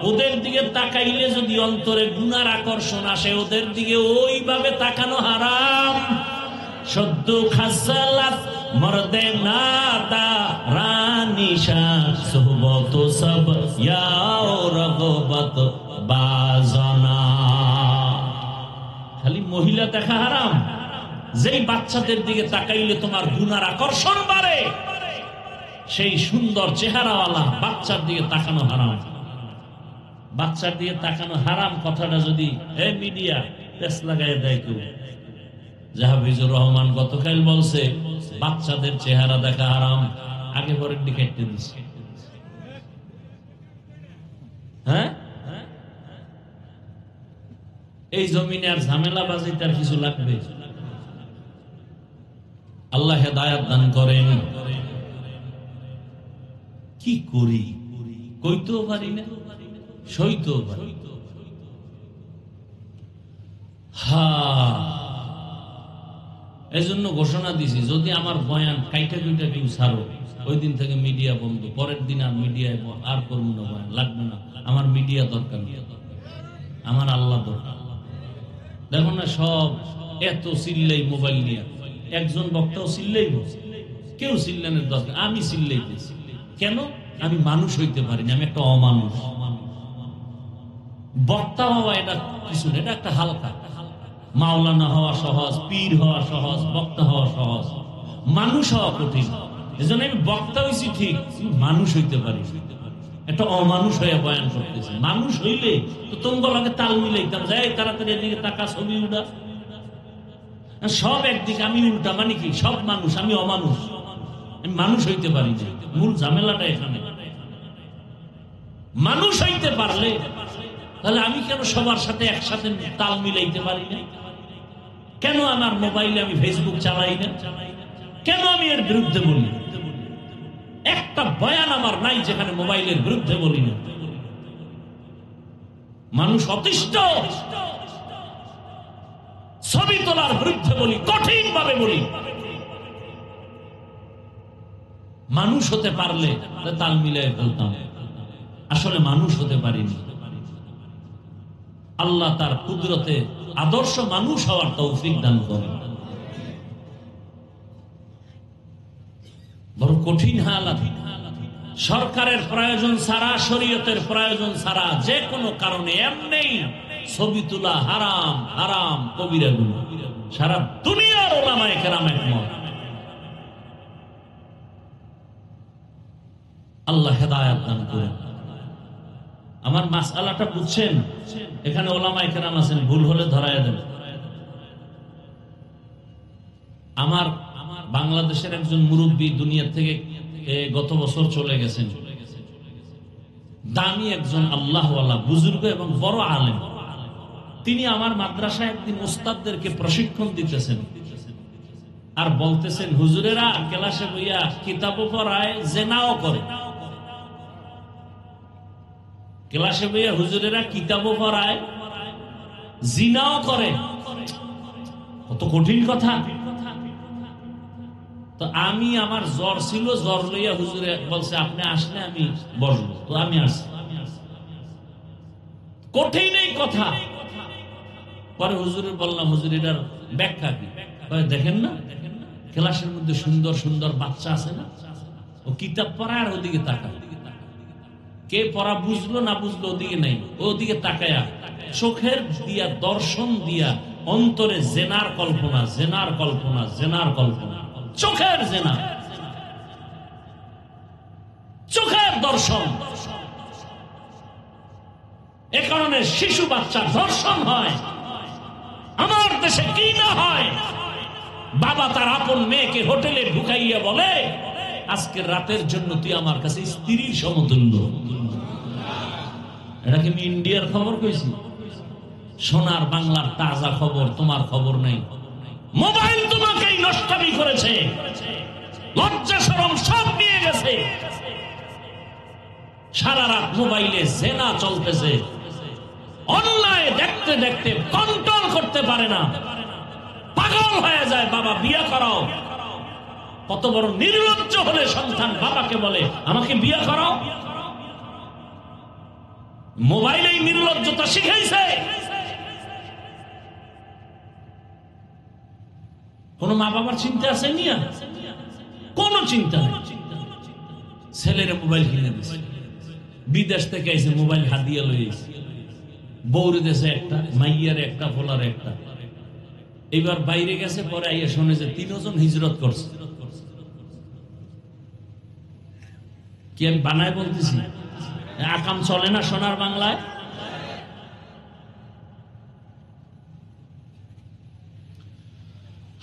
ওদের দিকে তাকাইলে যদি অন্তরে গুনার আকর্ষণ আসে, ওদের দিকে ওইভাবে তাকানো হারাম। সদ্য খাসালাত মর্দে নাদা রানিশা সুহবত সব ইয়াও রগবত বাজনা। খালি মহিলা দেখা হারাম। যেই বাচ্চাদের দিকে তাকাইলে তোমার গুনার আকর্ষণ বাড়ে, সেই সুন্দর চেহারাওয়ালা বাচ্চার দিকে তাকানো হারাম। বাচ্চার দিকে তাকানো হারাম কথাটা যদি মিডিয়া পেছ লাগাই দেয় কেউ, হাফিজুর রহমান গতকাল বলছে বাচ্চাদের চেহারা দেখা হারাম, আগে পরের দিকে কেটে দিচ্ছে। হ্যাঁ, এই জমিনে আর ঝামেলা বাজিতে আর কিছু লাগবে? আল্লাহ হেদায়াত দান করেন। কি করি, কইতেও পারি না, সইতেও পারি। এই জন্য ঘোষণা দিছি, যদি আমার বয়ান কাইটা কুইটা কেউ ছাড়ো, ওই দিন থেকে মিডিয়া বন্ধ। পরের দিন আর মিডিয়ায় আর করবো না, বয়ান লাগবে না। আমার মিডিয়া দরকার নেই, আমার আল্লাহ দরকার। দেখো না, সব এত চিল্লাই মোবাইল নিয়ে, একজন বক্তাও চিল্লাইব, কেউ চিল্লানোর দরকার, আমি চিল্লাইতেছি কেন? আমি মানুষ হইতে পারি না, আমি একটা অমানুষ। বক্তা হওয়া এটা কিছু না, এটা একটা হালকা। মাওলানা হওয়া সহজ, পীর হওয়া সহজ, বক্তা হওয়া সহজ, মানুষ হওয়া কঠিন। এজন্য আমি বক্তা হইছি ঠিক, মানুষ হইতে পারি, একটা অমানুষ হয়ে বয়ান করতেছে। মানুষ হইলে তো তোমার আগে তাল মিলাইতাম, যাই তাড়াতাড়ি এদিকে তাকা, ছবি উঠা, সব একদিকে, আমি উল্টা। মানে কি? সব মানুষ, আমি অমানুষ, আমি মানুষ হইতে পারি না। মূল ঝামেলাটা এখানে। মানুষ হইতে পারলে তাহলে আমি কেন সবার সাথে একসাথে তাল মিলাইতে পারি না? কেন আমার মোবাইলে আমি ফেসবুক চালাই না? কেন আমি এর বিরুদ্ধে বলি? একটা বয়ান আমার নাই যেখানে মোবাইলের বিরুদ্ধে বলি না। মানুষ অতিষ্ঠ, ছবি তোলার বিরুদ্ধে বলি, কঠিন ভাবে বলি। মানুষ হতে পারলে তাল মিলাই বলতাম, আসলে মানুষ হতে পারিনি। আল্লাহ তার কুদরতে আদর্শ মানুষ হওয়ার তৌফিক দান করেন। বড় কঠিন হালাত। সরকারের প্রয়োজন ছাড়া, শরীয়তের প্রয়োজন ছাড়া যে কোনো কারণে এমনি ছবি তোলা হারাম, হারাম কবিরা গুনাহ। সারা দুনিয়ার ওলামায়ে কেরাম একমত। আল্লাহ হেদায়েত দান করেন। আমার মাসআলাটা বুঝছেন? এখানে ওলামায়ে কেরাম আছেন, ভুল হলে ধরায় দেন। আমার বাংলাদেশের একজন মুরব্বী দুনিয়া থেকে গত বছর চলে গেছেন। দামি একজন আল্লাহওয়ালা বুজুর্গ এবং বড় আলেম। তিনি আমার মাদ্রাসায় একদিন ওস্তাদদেরকে প্রশিক্ষণ দিতেছেন আর বলতেছেন, হুজুরেরা ক্লাসে বইয়া কিতাবও পড়ায়, জেনাও করে। ক্লাসে বইয়া হুজুরেরা কিতাবও পড়ায়, জিনাও করে। কত কঠিন কথা। তো আমি, আমার জ্বর ছিল, জ্বর লইয়া হুজুরে বলছে আপনি আসলে আমি বসবো। তো আমি আসছি। কঠিন এই কথা। পরে হুজুরে বললাম, হুজুর এটার ব্যাখ্যা কি? দেখেন না ক্লাসের মধ্যে সুন্দর সুন্দর বাচ্চা আছে না, ও কিতাব পড়ায় আর ওদিকে তাকায়। কে পড়া বুঝলো না বুঝলো ওদিকে নাই, ওদিকে তাকায়া চোখের দিয়া, দর্শন দিয়া অন্তরে জেনার কল্পনা, জেনার কল্পনা, জেনার কল্পনা, চোখের জেনা, চোখের দর্শন। এ কারণে শিশু বাচ্চা ধর্ষণ হয়। আমার দেশে কি না হয়? বাবা তার আপন মেয়েকে হোটেলে ঢুকাইয়া বলে, আজকের রাতের জন্য তুই আমার কাছে স্ত্রীর সমতুল্য। এটা কি আমি ইন্ডিয়ার খবর কইছি? সোনার বাংলার তাজা খবর, তোমার খবর নাই। মোবাইল তোমাকেই নষ্টামি করেছে, লজ্জা শরম সব নিয়ে গেছে। সারা রাত মোবাইলে জেনা চলতেছে, অন্যায় দেখতে দেখতে কন্ট্রোল করতে পারে না, পাগল হয়ে যায়। বাবা বিয়ে করাও। কত বড় নির্লজ্জ হলে সন্তান বাবাকে বলে আমাকে বিয়ে করাও। মোবাইলেই নির্লজ্জতা শিখাইছে। কোন মা বাবার চিন্তা আছে নিয়া? কোন চিন্তা নেই। ছেলেরা মোবাইল কিনে দিছে, বিদেশ থেকে এসে মোবাইল হাদিয়া লই এসে, বৌরে দেশে একটা, মাইয়ার একটা, ফোলার একটা। এবার বাইরে গেছে, পরে আইয়া শুনে যে 3 জন হিজরত করছে। কি আমি বানায় বলতেছি? আকাম চলে না সোনার বাংলায়?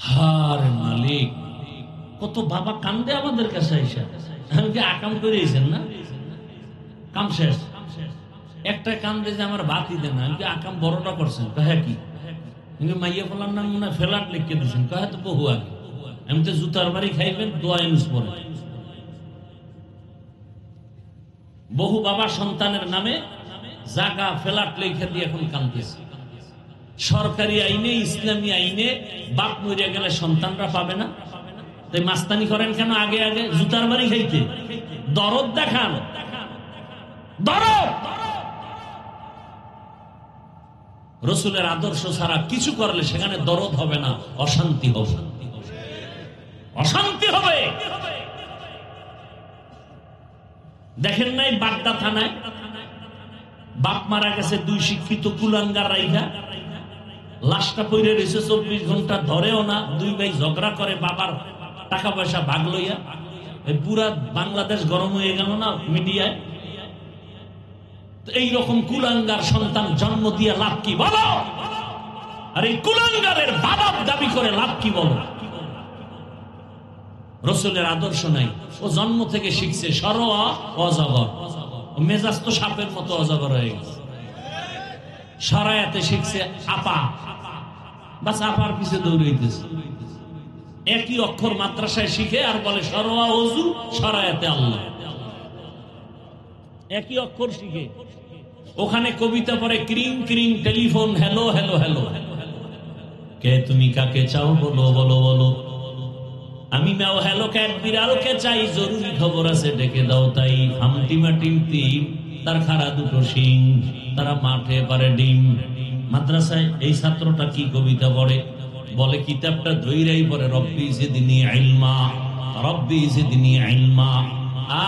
হার মালিক, কত বাবা কান্দে আমাদের কাছে এসে, আমি কি আকাম করে এসেন না, কাম শেষ। একটা কান্দে যে আমার বাতি দেন না, আমি কি আকাম বড়টা করছেন? হ্যাঁ কি মাইয়া ফেলার নাম মনে ফেলাট লিখে দিয়েছেন? কহে তো বহু আগে। আমি তো জুতার বাড়ি খাইবেন, দোয়া ইউজ পরে। বহু বাবা সন্তানের নামে জায়গা ফ্ল্যাট লিখে দিয়ে এখন কাঁদতেছে। সরকারি আইনে, ইসলামী আইনে বাপ মরিয়া গেলে সন্তানরা পাবে না, তাই মাস্তানি করেন কেন? আগে আগে জুতার বাড়ি খাইতে দরদ দেখান, দরদ। রসুলের আদর্শ ছাড়া কিছু করলে সেখানে দরদ হবে না, অশান্তি হবে, অশান্তি হবে। দেখেন নাই বাগদা থানায় বাপ মারা গেছে, 2 শিক্ষিত কুলাঙ্গার রাইখা লাশটা পইরে রয়েছে 24 ঘন্টা, ধরেও না। 2 ভাই ঝগড়া করে বাবার টাকা পয়সা ভাগ লইয়া। পুরা বাংলাদেশ গরম হয়ে গেল না মিডিয়ায়। এইরকম কুলাঙ্গার সন্তান জন্ম দিয়ে লাভ কি বলো? আর এই কুলাঙ্গারের বাবার দাবি করে লাভ কি বলো? রসুলের আদর্শ নাই। ও জন্ম থেকে শিখছে সরোয়া অজগর, মেজাজ তো সাপের মতো অজগর হয়ে গেছে। সরায়াতে শিখছে আপা, বাস আপার পিছে দৌড়াইতেছে। একই অক্ষর মাদ্রাসায় শিখে আর বলে সরোয়া ওযু, সরায়াতে আল্লাহ। একই অক্ষর শিখে ওখানে কবিতা পড়ে ক্রিং ক্রিং টেলিফোন, হ্যালো হ্যালো হ্যালো, কে তুমি কাকে চাও বলো বলো বলো, আমি ম্যাও হ্যালো ক্যাট বিড়ালকে চাই, জরুরি খবর আছে ডেকে দাও তাই, হামটিমা টিমটি তার খাড়া 2টো শিং, তারা মাঠে পারে ডিম। মাদ্রাসায় এই ছাত্রটা কি কবিতা পড়ে? বলে কিতাবটা ধইরাই পড়ে রব্বি জিদনি ইলমা, রব্বি জিদনি ইলমা।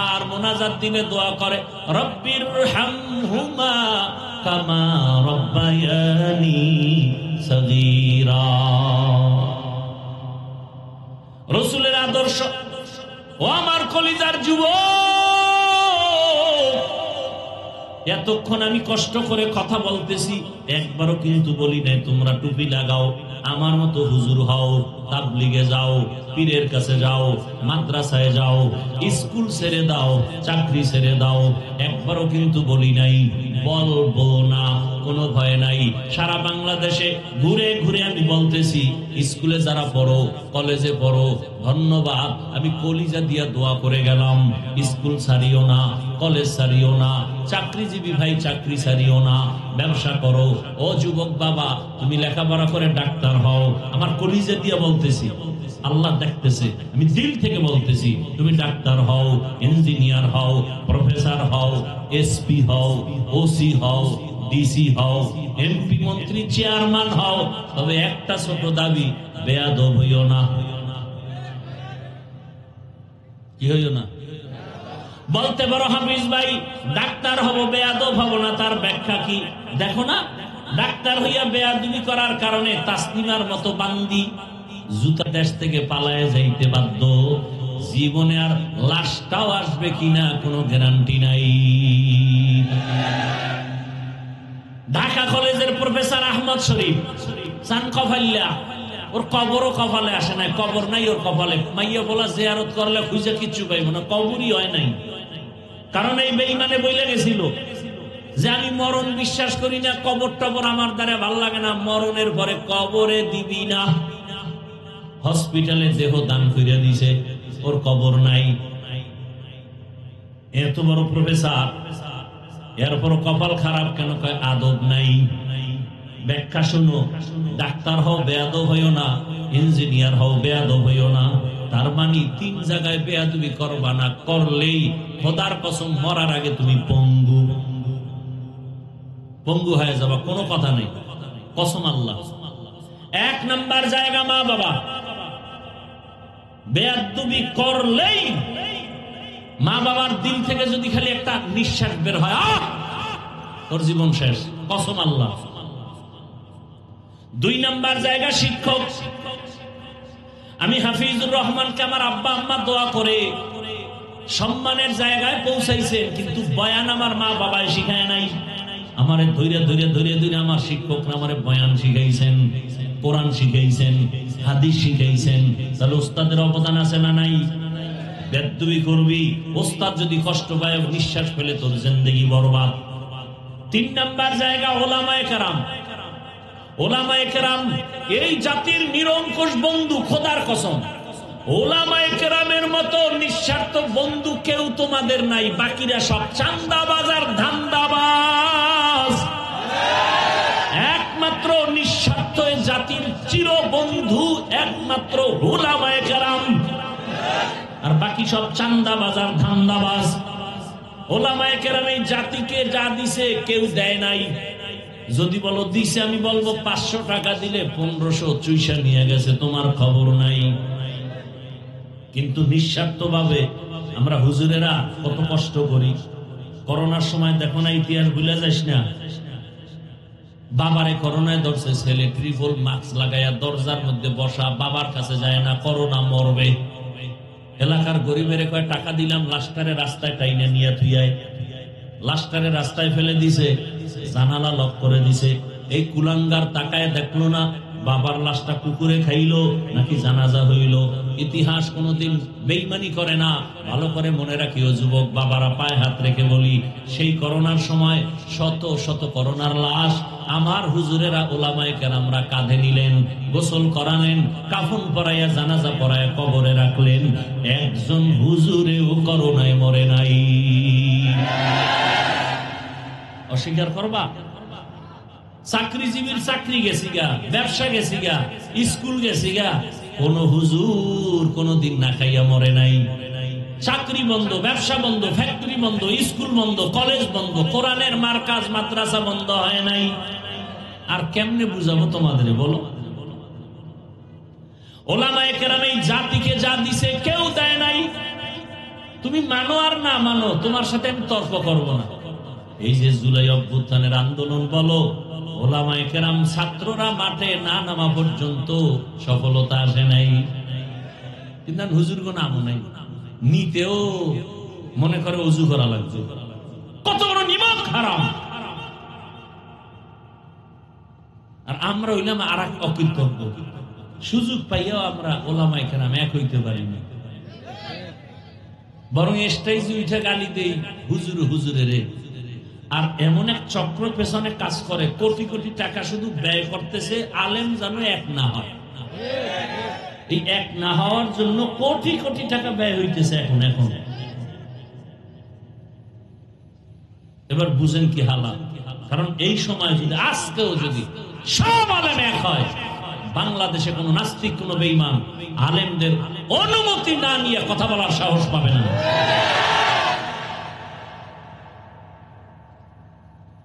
আর মোনাজাত দিনে দোয়া করে রব্বির হামহুমা কামা রব্বায়ানি সগীরা। রসুলের আদর্শ। ও আমার কলিজার যুবক, এতক্ষণ আমি কষ্ট করে কথা বলতেছি, একবারও কিন্তু বলি নাই তোমরা টুপি লাগাও, আমার মতো হুজুর হও, তাবলিগে যাও, পীরের কাছে যাও, মাদ্রাসায় যাও, স্কুল ছেড়ে দাও, চাকরি ছেড়ে দাও। একবারও কিন্তু বলি নাই, বলবো না, কোনো ভয় নাই। সারা বাংলাদেশে ঘুরে ঘুরে আমি বলতেছি, স্কুলে যারা পড়ো, কলেজে পড়ো, ধন্যবাদ। আমি কলিজা দিয়া দোয়া করে গেলাম, স্কুল ছাড়িও না, কলেজ ছাড়িও না, চাকরিজীবী ভাই চাকরি ছাড়িও না, ব্যবসা করো। ও যুবক বাবা, তুমি লেখাপড়া করে ডাক্তার হও। আমার কলিজা দিয়া বলতেছি, আল্লাহ দেখতেছে, আমি দিল থেকে বলতেছি, তুমি ডাক্তার হও, ইঞ্জিনিয়ার হও, প্রফেসর হও, এসপি হও, ওসি হও, ডিসি হও, এমপি মন্ত্রী চেয়ারম্যান হও, তবে একটা ছোট দাবি, বেয়াদব হইও না। কি হইও না? বলতে পারো হাফিজ ভাই ডাক্তার হব, বেয়াদব হব না, তার ব্যাখ্যা কি? দেখো না, ডাক্তার হইয়া বেয়াদবি করার কারণে তাসলিমার মতো বান্দি জুতা দেশ থেকে পালায় যাইতে বাধ্য। জীবনে আর লাশটাও আসবে কিনা কোনো গ্যারান্টি নাই। ঢাকা কলেজের প্রফেসর আহমদ শরীফ চান কফাল্লা, ওর কবরও কপালে আসে নাই, কবর নাই ওর কপালে। মাইয়া বলা জিয়ারত করলে খুঁজে কিচ্ছু পাইব না, কবরই হয় নাই। কারণ এই বেঈমানে বইলে গেছিল যে আমি মরণ বিশ্বাস করি না, কবর টবর আমার দ্বারা ভাল লাগে না, মরণের পরে কবরে দিবি না। হসপিটালে দেহ দান করে দিছে, ওর কবর নাই। এত বড় প্রফেসর, এরপর কপাল খারাপ কেন? কয় আদব নাই। ব্যাখ্যা শুনো, ডাক্তার হও বেয়াদব হইও না, ইঞ্জিনিয়ার হও বেয়াদব হইও না। তার মানে 3 জায়গায় বেয়াদবি করবা না, করলেই খোদার কসম মরার আগে তুমি পঙ্গু পঙ্গু হয়ে যাবা, কোনো কথা নেই, কসম আল্লাহ। 1 নাম্বার জায়গা মা বাবা, বেয়াদবি করলেই মা বাবার দিল থেকে যদি খালি একটা নিঃশ্বাস বের হয়, তোর জীবন শেষ, কসম আল্লাহ। 2 নাম্বার জায়গা শিক্ষক। আমি হাফিজুর রহমানকে আমার আব্বা আম্মা দোয়া করে সম্মানের জায়গায় পৌঁছাইছেন, কিন্তু বয়ান আমার মা বাবায় শিখায় নাই। আমারে ধৈর্য ধৈর্য ধৈর্য ধৈর্য আমার শিক্ষকরা আমারে বয়ান শিখাইছেন, কোরআন শিখাইছেন, হাদিস শিখাইছেন। তাহলে ওস্তাদের অবদান আছে না নাই? বেয়াদবি করবি, ওস্তাদ যদি কষ্ট পায়, নিঃশ্বাস ফেলে, তোর জিন্দেগি বরবাদ। 3 নাম্বার জায়গা ওলামায়ে কেরাম। ওলামায়ে কেরাম এই জাতির নিরঙ্কুশ বন্ধু, খোদার কসম। ওলামায়ে কেরামের মতো নিঃস্বার্থ বন্ধু কেউ তোমাদের নাই, বাকিরা সব চান্দাবাজ আর ধান্দাবাজ। একমাত্র নিঃস্বার্থ জাতির চির বন্ধু একমাত্র ওলামায়ে কেরাম, আর বাকি সব চান্দাবাজ আর ধান্দাবাজ। ওলামায়ে কেরাম এই জাতিকে যা দিছে কেউ দেয় নাই। যদি বলো দিছে, আমি বলবো 500 টাকা দিলে 1500 চুইসা নিয়ে গেছে, তোমার খবর নাই। কিন্তু নিঃস্বার্থভাবে আমরা হুজুরেরা কত কষ্ট করি। করোনার সময় দেখো না, ইতিহাস ভুলে যাস না, বাবারে করোনায় ধরছে, ছেলে ট্রিপল মাস্ক লাগাইয়া দরজার মধ্যে বসা, বাবার কাছে যায় না, করোনা মরবে। এলাকার গরিবের কয় টাকা দিলাম, লাস্টারে রাস্তায় টাইনে নিয়ে থুইয়ায়, লাস্টারে রাস্তায় ফেলে দিছে, জানালা লক করে দিছে। এই কুলাঙ্গার তাকায় দেখলো না বাবার লাশটা কুকুরে খাইলো নাকি জানাজা হইল। ইতিহাস কোনোদিন বেইমানি করে না। ভালো করে মনে রাখিও যুবক বাবারা, পায়ে হাত রেখে বলি, সেই করোনার সময় শত শত করোনার লাশ আমার হুজুরেরা ওলামায়ে কেরামরা কাঁধে নিলেন, গোসল করালেন, কাফন পরাইয়া জানাজা পরাইয়া কবরে রাখলেন। একজন হুজুরেও করোনায় মরে নাই। অস্বীকার করবা? চাকরিজীবীর চাকরি গেছি গা, ব্যবসা গেছি গা, স্কুল গেছি গা, কোন হুজুর কোনদিন না খাইয়া মরে নাই। চাকরি বন্ধ, ব্যবসা বন্ধ, ফ্যাক্টরি বন্ধ, স্কুল বন্ধ, কলেজ বন্ধ, কোরআনের মার্কাজ মাদ্রাসা বন্ধ হয় নাই। আর কেমনে বুঝাবো তোমাদের বলো? ওলামায়ে কেরাম এই জাতিকে যা দিছে কেউ দেয় নাই। তুমি মানো আর না মানো, তোমার সাথে আমি তর্ক করব না। এই যে জুলাই অভ্যুত্থানের আন্দোলন বলো, ওলামায়ে কেরাম ছাত্ররা মাঠে না নামা পর্যন্ত সফলতা আসে নাই। কিন্তু হুজুরগো নামও নাই, নিতেও মনে করে ওযু করা লাগবে। কত বড় নিমক হারাম! আর আমরা হইলাম আর এক অকৃতজ্ঞ। সুযোগ পাইয়াও আমরা ওলামায়ে কেরাম এক হইতে পারিনি, বরং স্টেজে উঠে গালি দেই হুজুর হুজুরে রে। আর এমন এক চক্র পেছনে কাজ করে, কোটি কোটি টাকা শুধু ব্যয় করতেছে আলেম যেন এক না হয়। এই এক না হওয়ার জন্য কোটি কোটি টাকা ব্যয় হইতেছে এখন। এবার বুঝেন কি হালাত। কারণ এই সময় যদি আজকেও যদি সব আলেম এক হয়, বাংলাদেশে কোন নাস্তিক, কোন বেঈমান আলেমদের অনুমতি না নিয়ে কথা বলার সাহস পাবে না।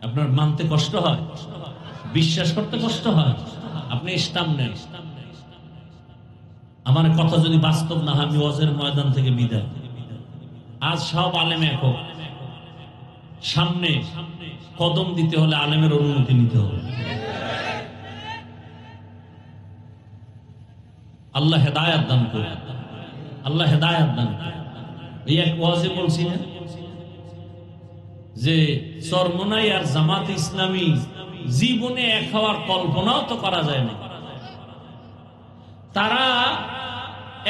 আপনার মানতে কষ্ট হয়, বিশ্বাস করতে কষ্ট হয়, আপনি ইসলাম নেন। আমার কথা যদি বাস্তব না হয়, আমি ওয়াজের ময়দান থেকে বিদায়। আজ সব আলেম একক, সামনে কদম দিতে হলে আলেমের অনুমতি নিতে হবে। আল্লাহ হেদায়েত দান করে, আল্লাহ হেদায়েত দান করে। এই এক ওয়াজে বলছি না যে চরমনাই আর জামাত ইসলামী জীবনে এক হওয়ার কল্পনাও তো করা যায় না। তারা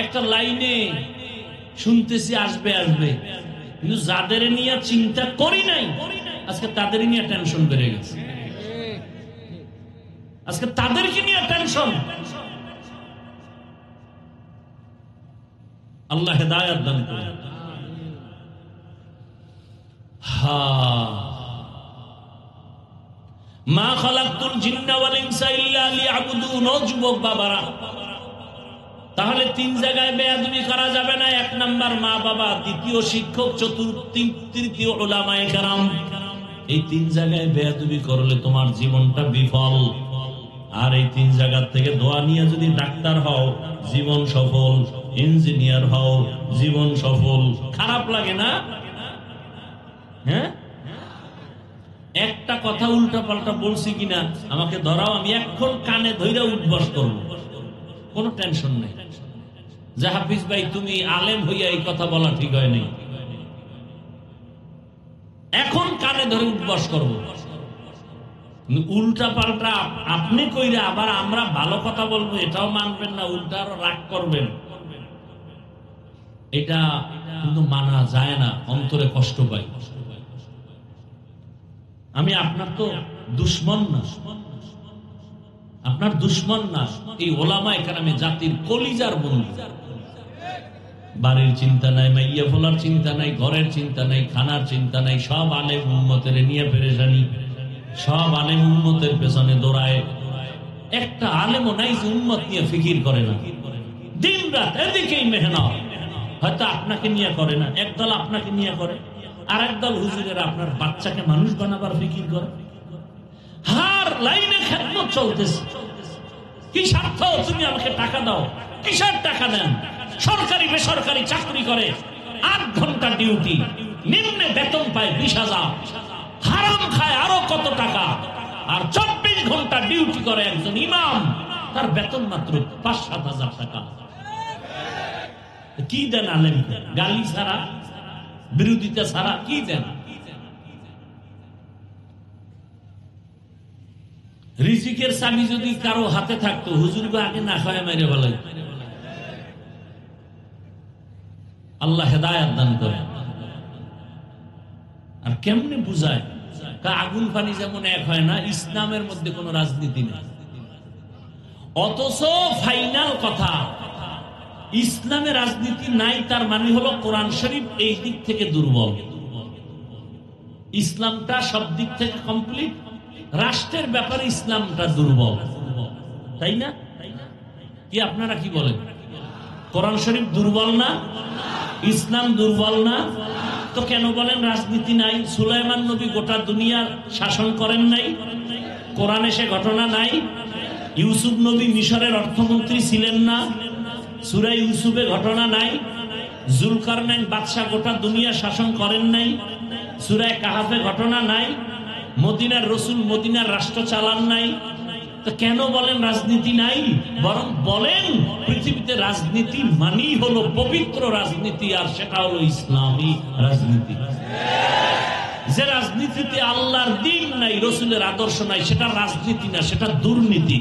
একটা লাইনে শুনতেছি আসবে আসবে, কিন্তু যাদের নিয়ে চিন্তা করি নাই আজকে তাদের নিয়ে টেনশন বেড়ে গেছে। আজকে তাদেরকে নিয়ে টেনশন। আল্লাহ হেদায়েত দান করুন। মা খালাকতুল জিন্না ওয়াল ইনসা ইল্লা লিয়াবুদুন। ও যুবক বাবারা, তাহলে তিন জায়গায় বেয়াদবি করা যাবে না। এক নাম্বার মা বাবা, দ্বিতীয় শিক্ষক, তৃতীয় উলামায়ে কেরাম। এই তিন জায়গায় বেয়াদবি করলে তোমার জীবনটা বিফল। আর এই তিন জায়গা থেকে দোয়া নিয়ে যদি ডাক্তার হও জীবন সফল, ইঞ্জিনিয়ার হও জীবন সফল। খারাপ লাগে না? হ্যাঁ, একটা কথা উল্টা পাল্টা বলছি কিনা আমাকে ধরাও, আমি এখন কানে ধইরা উঠবস করবো, কোনো টেনশন নেই। যে হাফিজ ভাই তুমি আলেম হইয়া এই কথা বলা ঠিক হয় নাই, এখন কানে ধরে উঠবস করবো। উল্টা পাল্টা আপনি কইরা আবার আমরা ভালো কথা বলবো, এটাও মানবেন না, উল্টা আরো রাগ করবেন। এটা কিন্তু মানা যায় না, অন্তরে কষ্ট পাই। আমি আপনার তো দুশ্মন না, আপনার দুশ্মন না, এই ওলামায়ে কেরামে জাতির কলিজার বন্ধু। বাড়ির চিন্তা নাই, মাইয়া ফোলার চিন্তা নাই, ঘরের চিন্তা নাই, খানার চিন্তা নাই। সব আলেম উম্মতের নিয়ে পেরেশানি, সব আলেম উম্মতের পেছনে দৌড়ায়। একটা আলেমও নাই যে উম্মত নিয়ে ফিকির করে না। দিন রাত এদিকেই মেহনত। হয়তো আপনাকে নিয়ে করে না, একদল আপনাকে নিয়ে করে, আর একদল হুজুরের আপনার বাচ্চাকে মানুষ বানাবার ফিকির করে। হার লাইনে খেদমত চলতেছে। কি স্বার্থ? তুমি আমাকে টাকা দাও। কিসের টাকা দেন? সরকারি বেসরকারি চাকরি করে, 8 ঘন্টা ডিউটি, নিম্নে বেতন পায় 20,000, হারাম খায় আরো কত টাকা, আর 24 ঘন্টা ডিউটি করে একজন ইমাম, তার বেতন মাত্র 5-7 হাজার টাকা। কি দেন আলেম? গালি ছাড়া, বিরোধিতা ছাড়া কি দেন? রিজিকের চাবি যদি কারো হাতে থাকতো, হুজুর আগে না খায় মেরে বলে। আল্লাহ হেদায়েত দান করে। আর কেমনে বুঝায়? আগুন পানি যেমন এক হয় না, ইসলামের মধ্যে কোনো রাজনীতি নেই। অথচ ফাইনাল কথা, ইসলামে রাজনীতি নাই, তার মানে হলো কোরআন শরীফ এই দিক থেকে দুর্বল। ইসলামটা সব দিক থেকে কমপ্লিট, রাষ্ট্রের ব্যাপারে ইসলামটা দুর্বল, তাই না? কি আপনারা কি বলেন? কোরআন শরীফ দুর্বল না? ইসলাম দুর্বল না? তো কেন বলেন রাজনীতি নাই? সুলাইমান নবী গোটা দুনিয়া শাসন করেন নাই? কোরআনে সে ঘটনা নাই? ইউসুফ নবী মিশরের অর্থমন্ত্রী ছিলেন না? সূরা ইউসুফে ঘটনা নাই? জুলকারনাইন বাদশা গোটা দুনিয়া শাসন করেন নাই? সূরা কাহাফে ঘটনা নাই? মদিনার রাসূল মদিনার রাষ্ট্র চালান নাই? তো কেন বলেন রাজনীতি নাই? বরং বলেন পৃথিবীতে রাজনীতি মানেই হলো পবিত্র রাজনীতি, আর সেটা হলো ইসলামী রাজনীতি। যে রাজনীতিতে আল্লাহর দ্বীন নাই, রাসূলের আদর্শ নাই, সেটা রাজনীতি না, সেটা দুর্নীতি।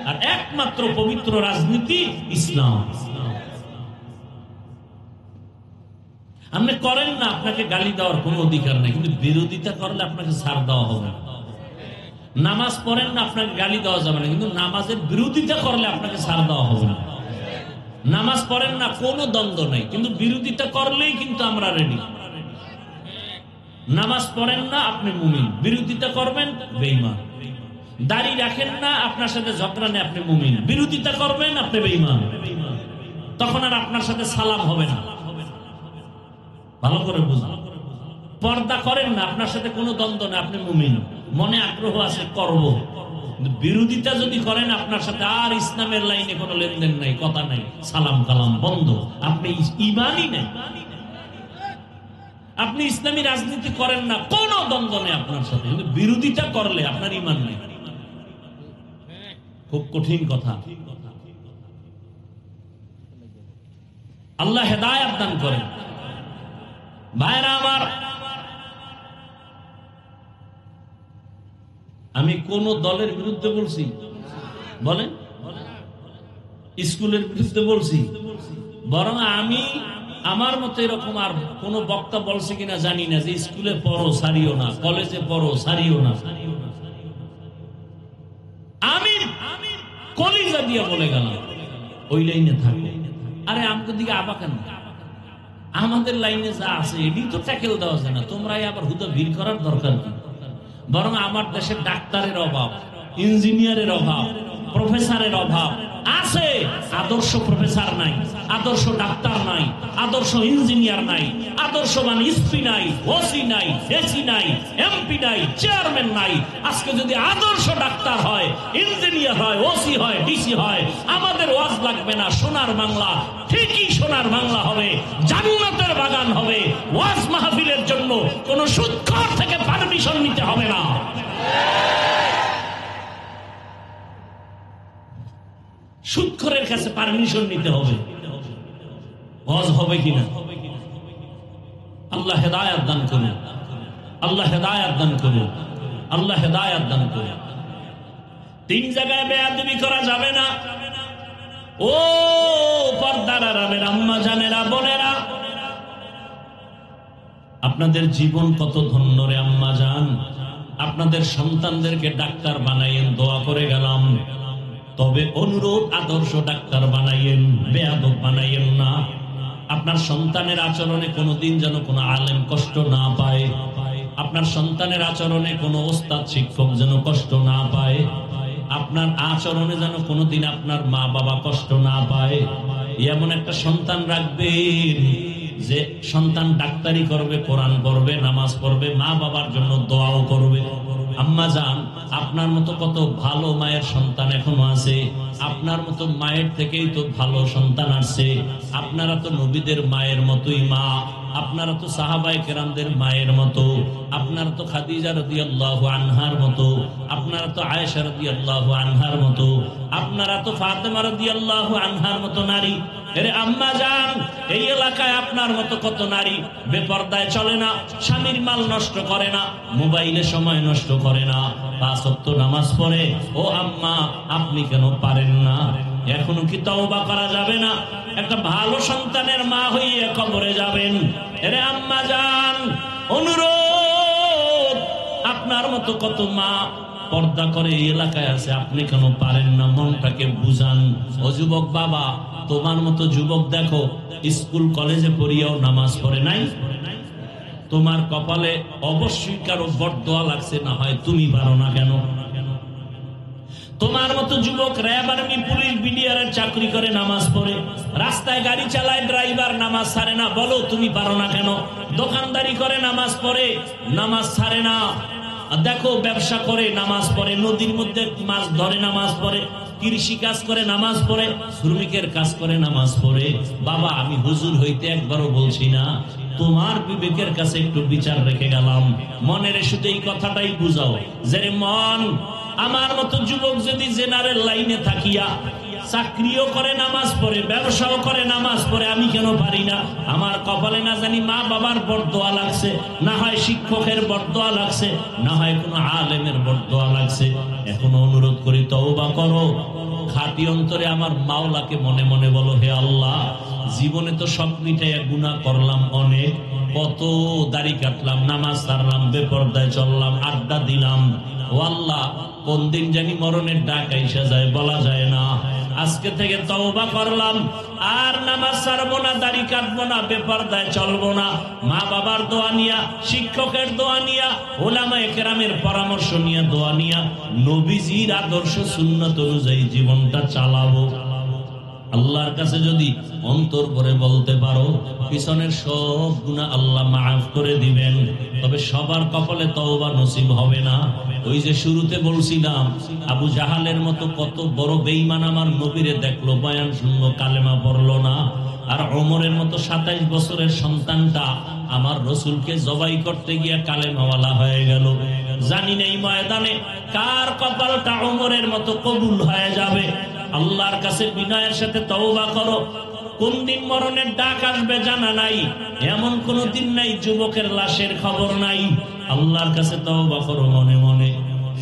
আর একমাত্র পবিত্র রাজনীতি ইসলাম। আপনি করেন না, আপনাকে গালি দেওয়ার কোনো অধিকার নেই, কিন্তু বিরোধিতা করলে আপনাকে ছাড় দেওয়া হবে না। নামাজ পড়েন না, আপনাকে গালি দেওয়া যাবে না, কিন্তু নামাজের বিরোধিতা করলে আপনাকে ছাড় দেওয়া হবে না। নামাজ পড়েন না, কোনো দ্বন্দ্ব নেই, কিন্তু বিরোধিতা করলেই কিন্তু আমরা রেডি। নামাজ পড়েন না, আপনি মুমিন, বিরোধিতা করবেন বেঈমান। দাড়ি রাখেন না, আপনার সাথে ঝগড়া নেই, আপনি মুমিন, বিরোধিতা করবেন আপনি বেঈমান। তখন আর আপনার সাথে সালাম হবে না। ভালো করে বুঝুন। পর্দা করেন না, আপনার সাথে কোনো দ্বন্দ্ব নেই, আপনি মুমিন, মনে আগ্রহ আছে করব। বিরোধিতা যদি করেন আপনার সাথে, আর ইসলামের লাইনে কোনো লেনদেন নাই, কথা নাই, সালাম কালাম বন্ধ, আপনি ঈমানই নেই। আপনি ইসলামী রাজনীতি করেন না, কোনো দ্বন্দ্ব নেই আপনার সাথে, কিন্তু বিরোধিতা করলে আপনার ঈমান নেই। খুব কঠিন কথা। আল্লাহ হেদায়েত দান করেন। ভাইরা আমার, আমি কোন দলের বিরুদ্ধে বলছি? বলেন। স্কুলের বিরুদ্ধে বলছি? বরং আমি আমার মতো এরকম আর কোন বক্তা বলছে কিনা জানি না যে স্কুলে পড়ো সারিও না, কলেজে পড়ো সারিও না। আমি কলিজা দিয়ে বলে গেলাম ওই লাইনে থাকো। আরে আমাদের দিকে আবা কেন? আমাদের লাইনে যা আছে এটি তো ট্যাকেল দেওয়া যায় না, তোমরাই আবার হুদা ভিড় করার দরকার কি? বরং আমার দেশে ডাক্তারের অভাব, ইঞ্জিনিয়ারের অভাব, প্রফেসরের অভাব আছে। আদর্শ প্রফেসর নাই, আদর্শ ডাক্তার নাই, আদর্শ ইঞ্জিনিয়ার নাই, আদর্শবান এসপি নাই, ওসি নাই, এসি নাই, এমপি নাই, চেয়ারম্যান নাই। আজকে যদি আদর্শ ডাক্তার হয়, ইঞ্জিনিয়ার হয়, ওসি হয়, ডিসি হয়, আমাদের ওয়াজ লাগবে না। সোনার বাংলা ঠিকই সোনার বাংলা হবে, জান্নাতের বাগান হবে। ওয়াজ মাহফিলের জন্য কোন সুদখোর থেকে পারমিশন নিতে হবে না। সুদখোরের কাছে পারমিশন নিতে হবে। ওয়াজ হবে কিনা? আল্লাহ হেদায়েত দান করুন, আল্লাহ হেদায়েত দান করুন, আল্লাহ হেদায়েত দান করুন। 3 জায়গায় বেয়াদবি করা যাবে না। ও পর্দার আড়ালের আম্মা জানেরা, বোনেরা, আপনাদের জীবন কত ধন্য রে আম্মা জান। আপনাদের সন্তানদেরকে ডাক্তার বানাইয়েন, দোয়া করে গেলাম। তবে অনুরোধ, আদর্শ ডাক্তার বানাইয়েন, বেয়াদব বানাইয়েন না। আপনার সন্তানের আচরণে কোনোদিন যেন কোনো আলেম কষ্ট না পায়, আপনার সন্তানের আচরণে কোনো ওস্তাদ শিক্ষক যেন কষ্ট না পায়, আপনার আচরণে যেন কোনোদিন আপনার মা বাবা কষ্ট না পায়। এমন একটা সন্তান রাখবেন যে সন্তান ডাক্তারি করবে, কোরআন পড়বে, নামাজ পড়বে, মা বাবার জন্য দোয়াও করবে। আম্মা জান, আপনার মতো কত ভালো মায়ের সন্তান এখনো আছে। আপনার মতো মায়ের থেকেই তো ভালো সন্তান আসছে। আপনারা তো নবীদের মায়ের মতোই মা, আপনারা তো সাহাবায়ে কেরামদের মায়ের মতো, আপনারা তো খাদিজা রাদিয়াল্লাহু আনহার মতো, আপনারা তো আয়েশা রাদিয়াল্লাহু আনহার মতো, আপনারা তো ফাতেমা রাদিয়াল্লাহু আনহার মতো নারী। আরে আম্মা জান, এই এলাকায় আপনার মতো কত নারী বেপরদায় চলে না, স্বামীর মাল নষ্ট করে না, মোবাইলে সময় নষ্ট করে না, 5 ওয়াক্ত নামাজ পড়ে। ও আম্মা, আপনি কেন পারেন না? এখনো কি তওবা করা যাবে না? একটা ভালো সন্তানের মা হয়ে কবরে যাবেন। আরে আম্মা জান, অনুরোধ, আপনার মতো কত মা পর্দা করে এই এলাকায় আছে, আপনি কেন পারেন না? মনটাকে বুঝান। ও যুবক বাবা, তোমার মতো যুবক দেখো স্কুল কলেজে পড়িয়াও নামাজ পড়ে নাই। তোমার কপালে অবশ্যই কারো বরদোয়া লাগছে, না হয় তুমি পারো না কেন? তোমার মতো যুবক র্যাব, আর্মি, পুলিশ, বিডিআর চাকরি করে, নামাজ পড়ে, রাস্তায় গাড়ি চালায়, ড্রাইভার, নামাজ ছাড়ে না। বলো তুমি পারো না কেন? দোকানদারি করে, নামাজ পড়ে, নামাজ ছাড়ে না। দেখো ব্যবসা করে, নামাজ পড়ে, নদীর মধ্যে মাছ ধরে, নামাজ পড়ে, কৃষি কাজ করে, নামাজ পড়ে, শ্রমিকের কাজ করে, নামাজ পড়ে। বাবা, আমি হুজুর হইতে একবারও বলছি না, তোমার বিবেকের কাছে একটু বিচার রেখে গেলাম। মনের শুধু এই কথাটাই বুঝাও যে মন, আমার মতো যুবক যদি জেনারেল লাইনে থাকিয়া চাকরিও করে, নামাজ পড়ে, ব্যবসাও করে, নামাজ পড়ে, আমি কেন পারি না? আমার কপালে না জানি মা বাবার বরদোয়া লাগছে, না হয় শিক্ষকের বরদোয়া লাগছে, না হয় কোনো আলেমের বরদোয়া লাগছে। এখনো অনুরোধ করি, তওবা করো। খাঁটি অন্তরে আমার মাওলাকে মনে মনে বলো, হে আল্লাহ, জীবনে তো সব মিটাইয়া গুনাহ করলাম অনেক, কত দাড়ি কাটলাম, নামাজ ছাড়লাম, বেপরদায় চললাম, আড্ডা দিলাম। ও আল্লাহ, কোন দিন জানি মরণের ডাক আইসা যায়, বলা যায় না। আজকে থেকে তওবা করলাম, আর নামাজ ছাড়বো না, দাড়ি কাটবো না, বেপরদায় চলবো না। মা বাবার দোয়া নিয়া, শিক্ষকের দোয়া নিয়া, উলামায়ে কেরামের পরামর্শ নিয়া, দোয়া নিয়া, নবীজির আদর্শ সুন্নাত অনুযায়ী জীবনটা চালাবো। আল্লাহর কাছে যদি অন্তর ভরে বলতে পারো, পিছনের সব গুনাহ আল্লাহ মাফ করে দিবেন। তবে সবার কপালে তওবা নসিব হবে না। ওই যে শুরুতে বলছিলাম, আবু জাহালের মতো কত বড় বেঈমান আমার নবীরে দেখলো, বয়ান শুনলো, কালেমা পড়লো না। আর ওমরের মতো 27 বছরের সন্তানটা আমার রসুলকে জবাই করতে গিয়া কালেমাওয়ালা হয়ে গেল। জানি না এই ময়দানে কার কপালটা ওমরের মতো কবুল হয়ে যাবে। আল্লাহর কাছে বিনয়ের সাথে তওবা করো। কোন দিন মরণের ডাক আসবে জানা নাই, এমন কোন দিন নাই যুবকের লাশের খবর নাই। আল্লাহর কাছে তওবা করো মনে মনে।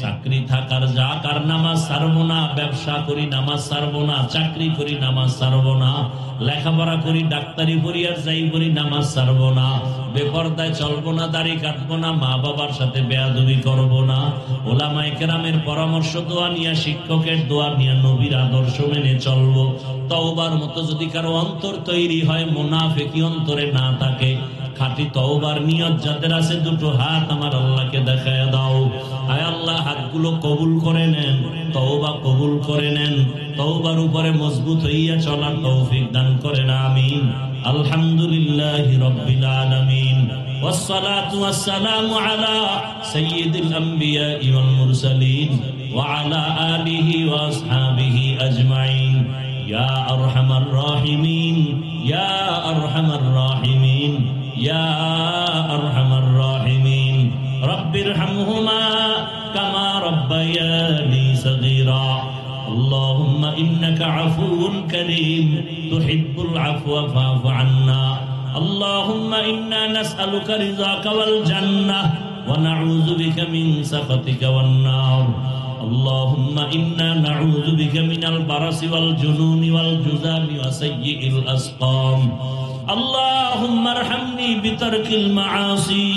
চাকরি থাকার যাক, আর নামাজ ছাড়বো না, ব্যবসা করি, নামাজ ছাড়বো না, চাকরি করি, নামাজ ছাড়বো না, লেখাপড়া করি, ডাক্তারি করি, আর যাই করি, নামাজ ছাড়বো না, বেপরদায় চলবো না, দাড়ি কাটবো না, মা বাবার সাথে বেয়াদবি করবো না, উলামায়ে কেরামের পরামর্শ, দোয়া নিয়া, শিক্ষকের দোয়া নিয়া, নবীর আদর্শ মেনে চলবো। তওবার মতো যদি কারো অন্তর তৈরি হয়, মুনাফিকি অন্তরে না থাকে, খাঁটি তওবার নিয়ত যাদের আছে, দুটো হাত আমার আল্লাহকে দেখায় দাও। আয় আল্লাহ, হাতগুলো কবুল করে নেন, তওবা কবুল করে নেন, তওবার উপরে মজবুত হইয়া চলার তৌফিক দান করেন, আমিন। আলহামদুলিল্লাহি রাব্বিল আলামিন, ওয়াসসালাতু ওয়াসসালামু আলা সাইয়্যিদিল আমবিয়াই ওয়াল মুরসালিন ওয়া আলা আলিহি ওয়া আসহাবিহি আজমাইন। ইয়া আরহামার রাহিমিন, ইয়া আরহামার রাহিমিন, ইয়া আরহামার রাহিমিন। রব্বিরহামহুমা কামা রব্বায়ানি সগীরা। আল্লাহুম্মা ইন্নাকা আফুউন কারীম তুহিব্বুল আফওয়া ফা'ফু আন্না। আল্লাহুম্মা ইন্না নাসআলুকা রিযাকা ওয়াল জান্নাহ ওয়া নাউযু বিকা মিন সাখাতিকা ওয়ান নার। আল্লাহুম্মা ইন্না নাউযু বিকা মিনাল বারাসি ওয়াল জুনুনি ওয়াল জুযামি ওয়া সাইয়্যিল আসকাম। اللهم ارحمني بترك المعاصي،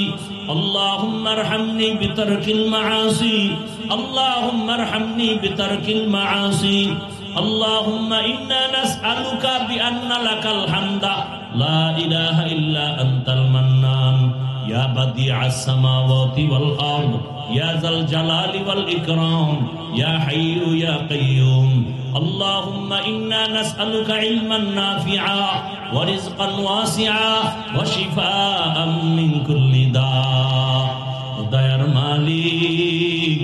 اللهم ارحمني بترك المعاصي، اللهم ارحمني بترك المعاصي. اللهم إنا نسألك بأن لك الحمد لا إله إلا أنت المنان. ইয়া বাদিআস সামাওয়াতি ওয়াল আরদ ইয়া যাল জালালি ওয়াল ইকরাম ইয়া হাইয়্যু ইয়া কাইয়্যুম اللهم إنا نسألك علما نافعا ورزقا واسعا وشفاء من كل داء দয়ার মালিক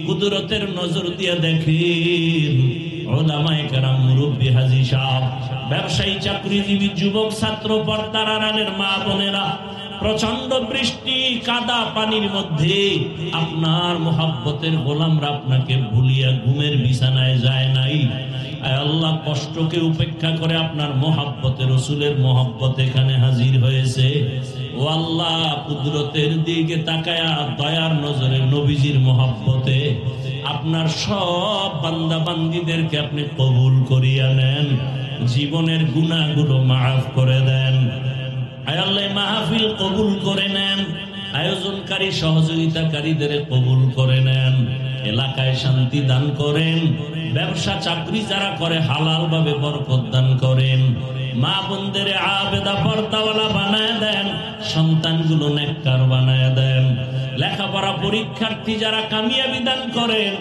কুদরতের নজর দিয়ে দেখেন উলামায়ে কেরাম মুরব্বি হাজী সাহেব ব্যবসায়ী চাকরিজীবী যুবক ছাত্র পর্দার আড়ালের মা বোনেরা প্রচন্ড বৃষ্টি কাদা পানির মধ্যে আপনার মোহাব্বতের গোলামরা আপনাকে ভুলিয়া ঘুমের বিছানায় যায় নাই। আয় আল্লাহ, কষ্টকে উপেক্ষা করে আপনার মোহাব্বতে রসুলের মোহাব্বত এখানে হাজির হয়েছে। ও আল্লাহ, কুদরতের দিকে তাকায়া দয়ার নজরে নবীজির মোহাব্বতে আপনার সব বান্দা বান্দীদেরকে আপনি কবুল করিয়া নেন, জীবনের গুনাহগুলো মাফ করে দেন। আয় আল্লাহ, মাহফিল কবুল করে নেন, আয়োজনকারী সহযোগিতাকারীদের কবুল করে নেন, এলাকায় শান্তি দান করেন, ব্যবসা চাকরি যারা করে হালাল ভাবে বরকত দান করেন, মা বোনদের আবেদা পর্দাওয়ালা বানায় দেন, সন্তানগুলো নেককার বানায় দেন, লেখাপড়া পরীক্ষার্থী যারা কামিয়াবি দান করেন।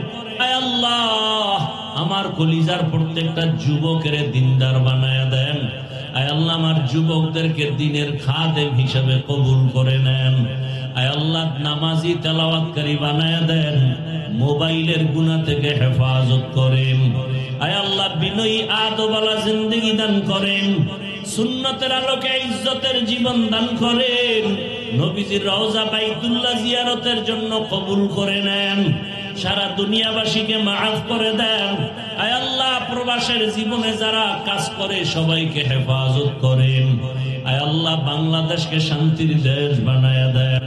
আয় আল্লাহ, আমার কলিজার প্রত্যেকটা যুবকের দিনদার বানায় দেন। আয় আল্লাহ, আমার যুবকদেরকে দিনের খাদেম হিসেবে কবুল করে নেন। আয় আল্লাহ, নামাজি তেলাওয়াতকারী বানায় দেন, মোবাইলের গুনাহ থেকে হেফাজত করেন। আয় আল্লাহ, বিনয়ী আদবওয়ালা জিন্দেগি দান করেন, সুন্নতের আলোকে ইজ্জতের জীবন দান করেন, নবীজির রওজা বাইতুল্লাহ জিয়ারতের জন্য কবুল করে নেন, সারা দুনিয়াবাসীকে মাফ করে দেন। আয় আল্লাহ, প্রবাসের জীবনে যারা কাজ করে সবাইকে হেফাজত করেন। আয় আল্লাহ, বাংলাদেশকে শান্তির দেশ বানায়া দেন।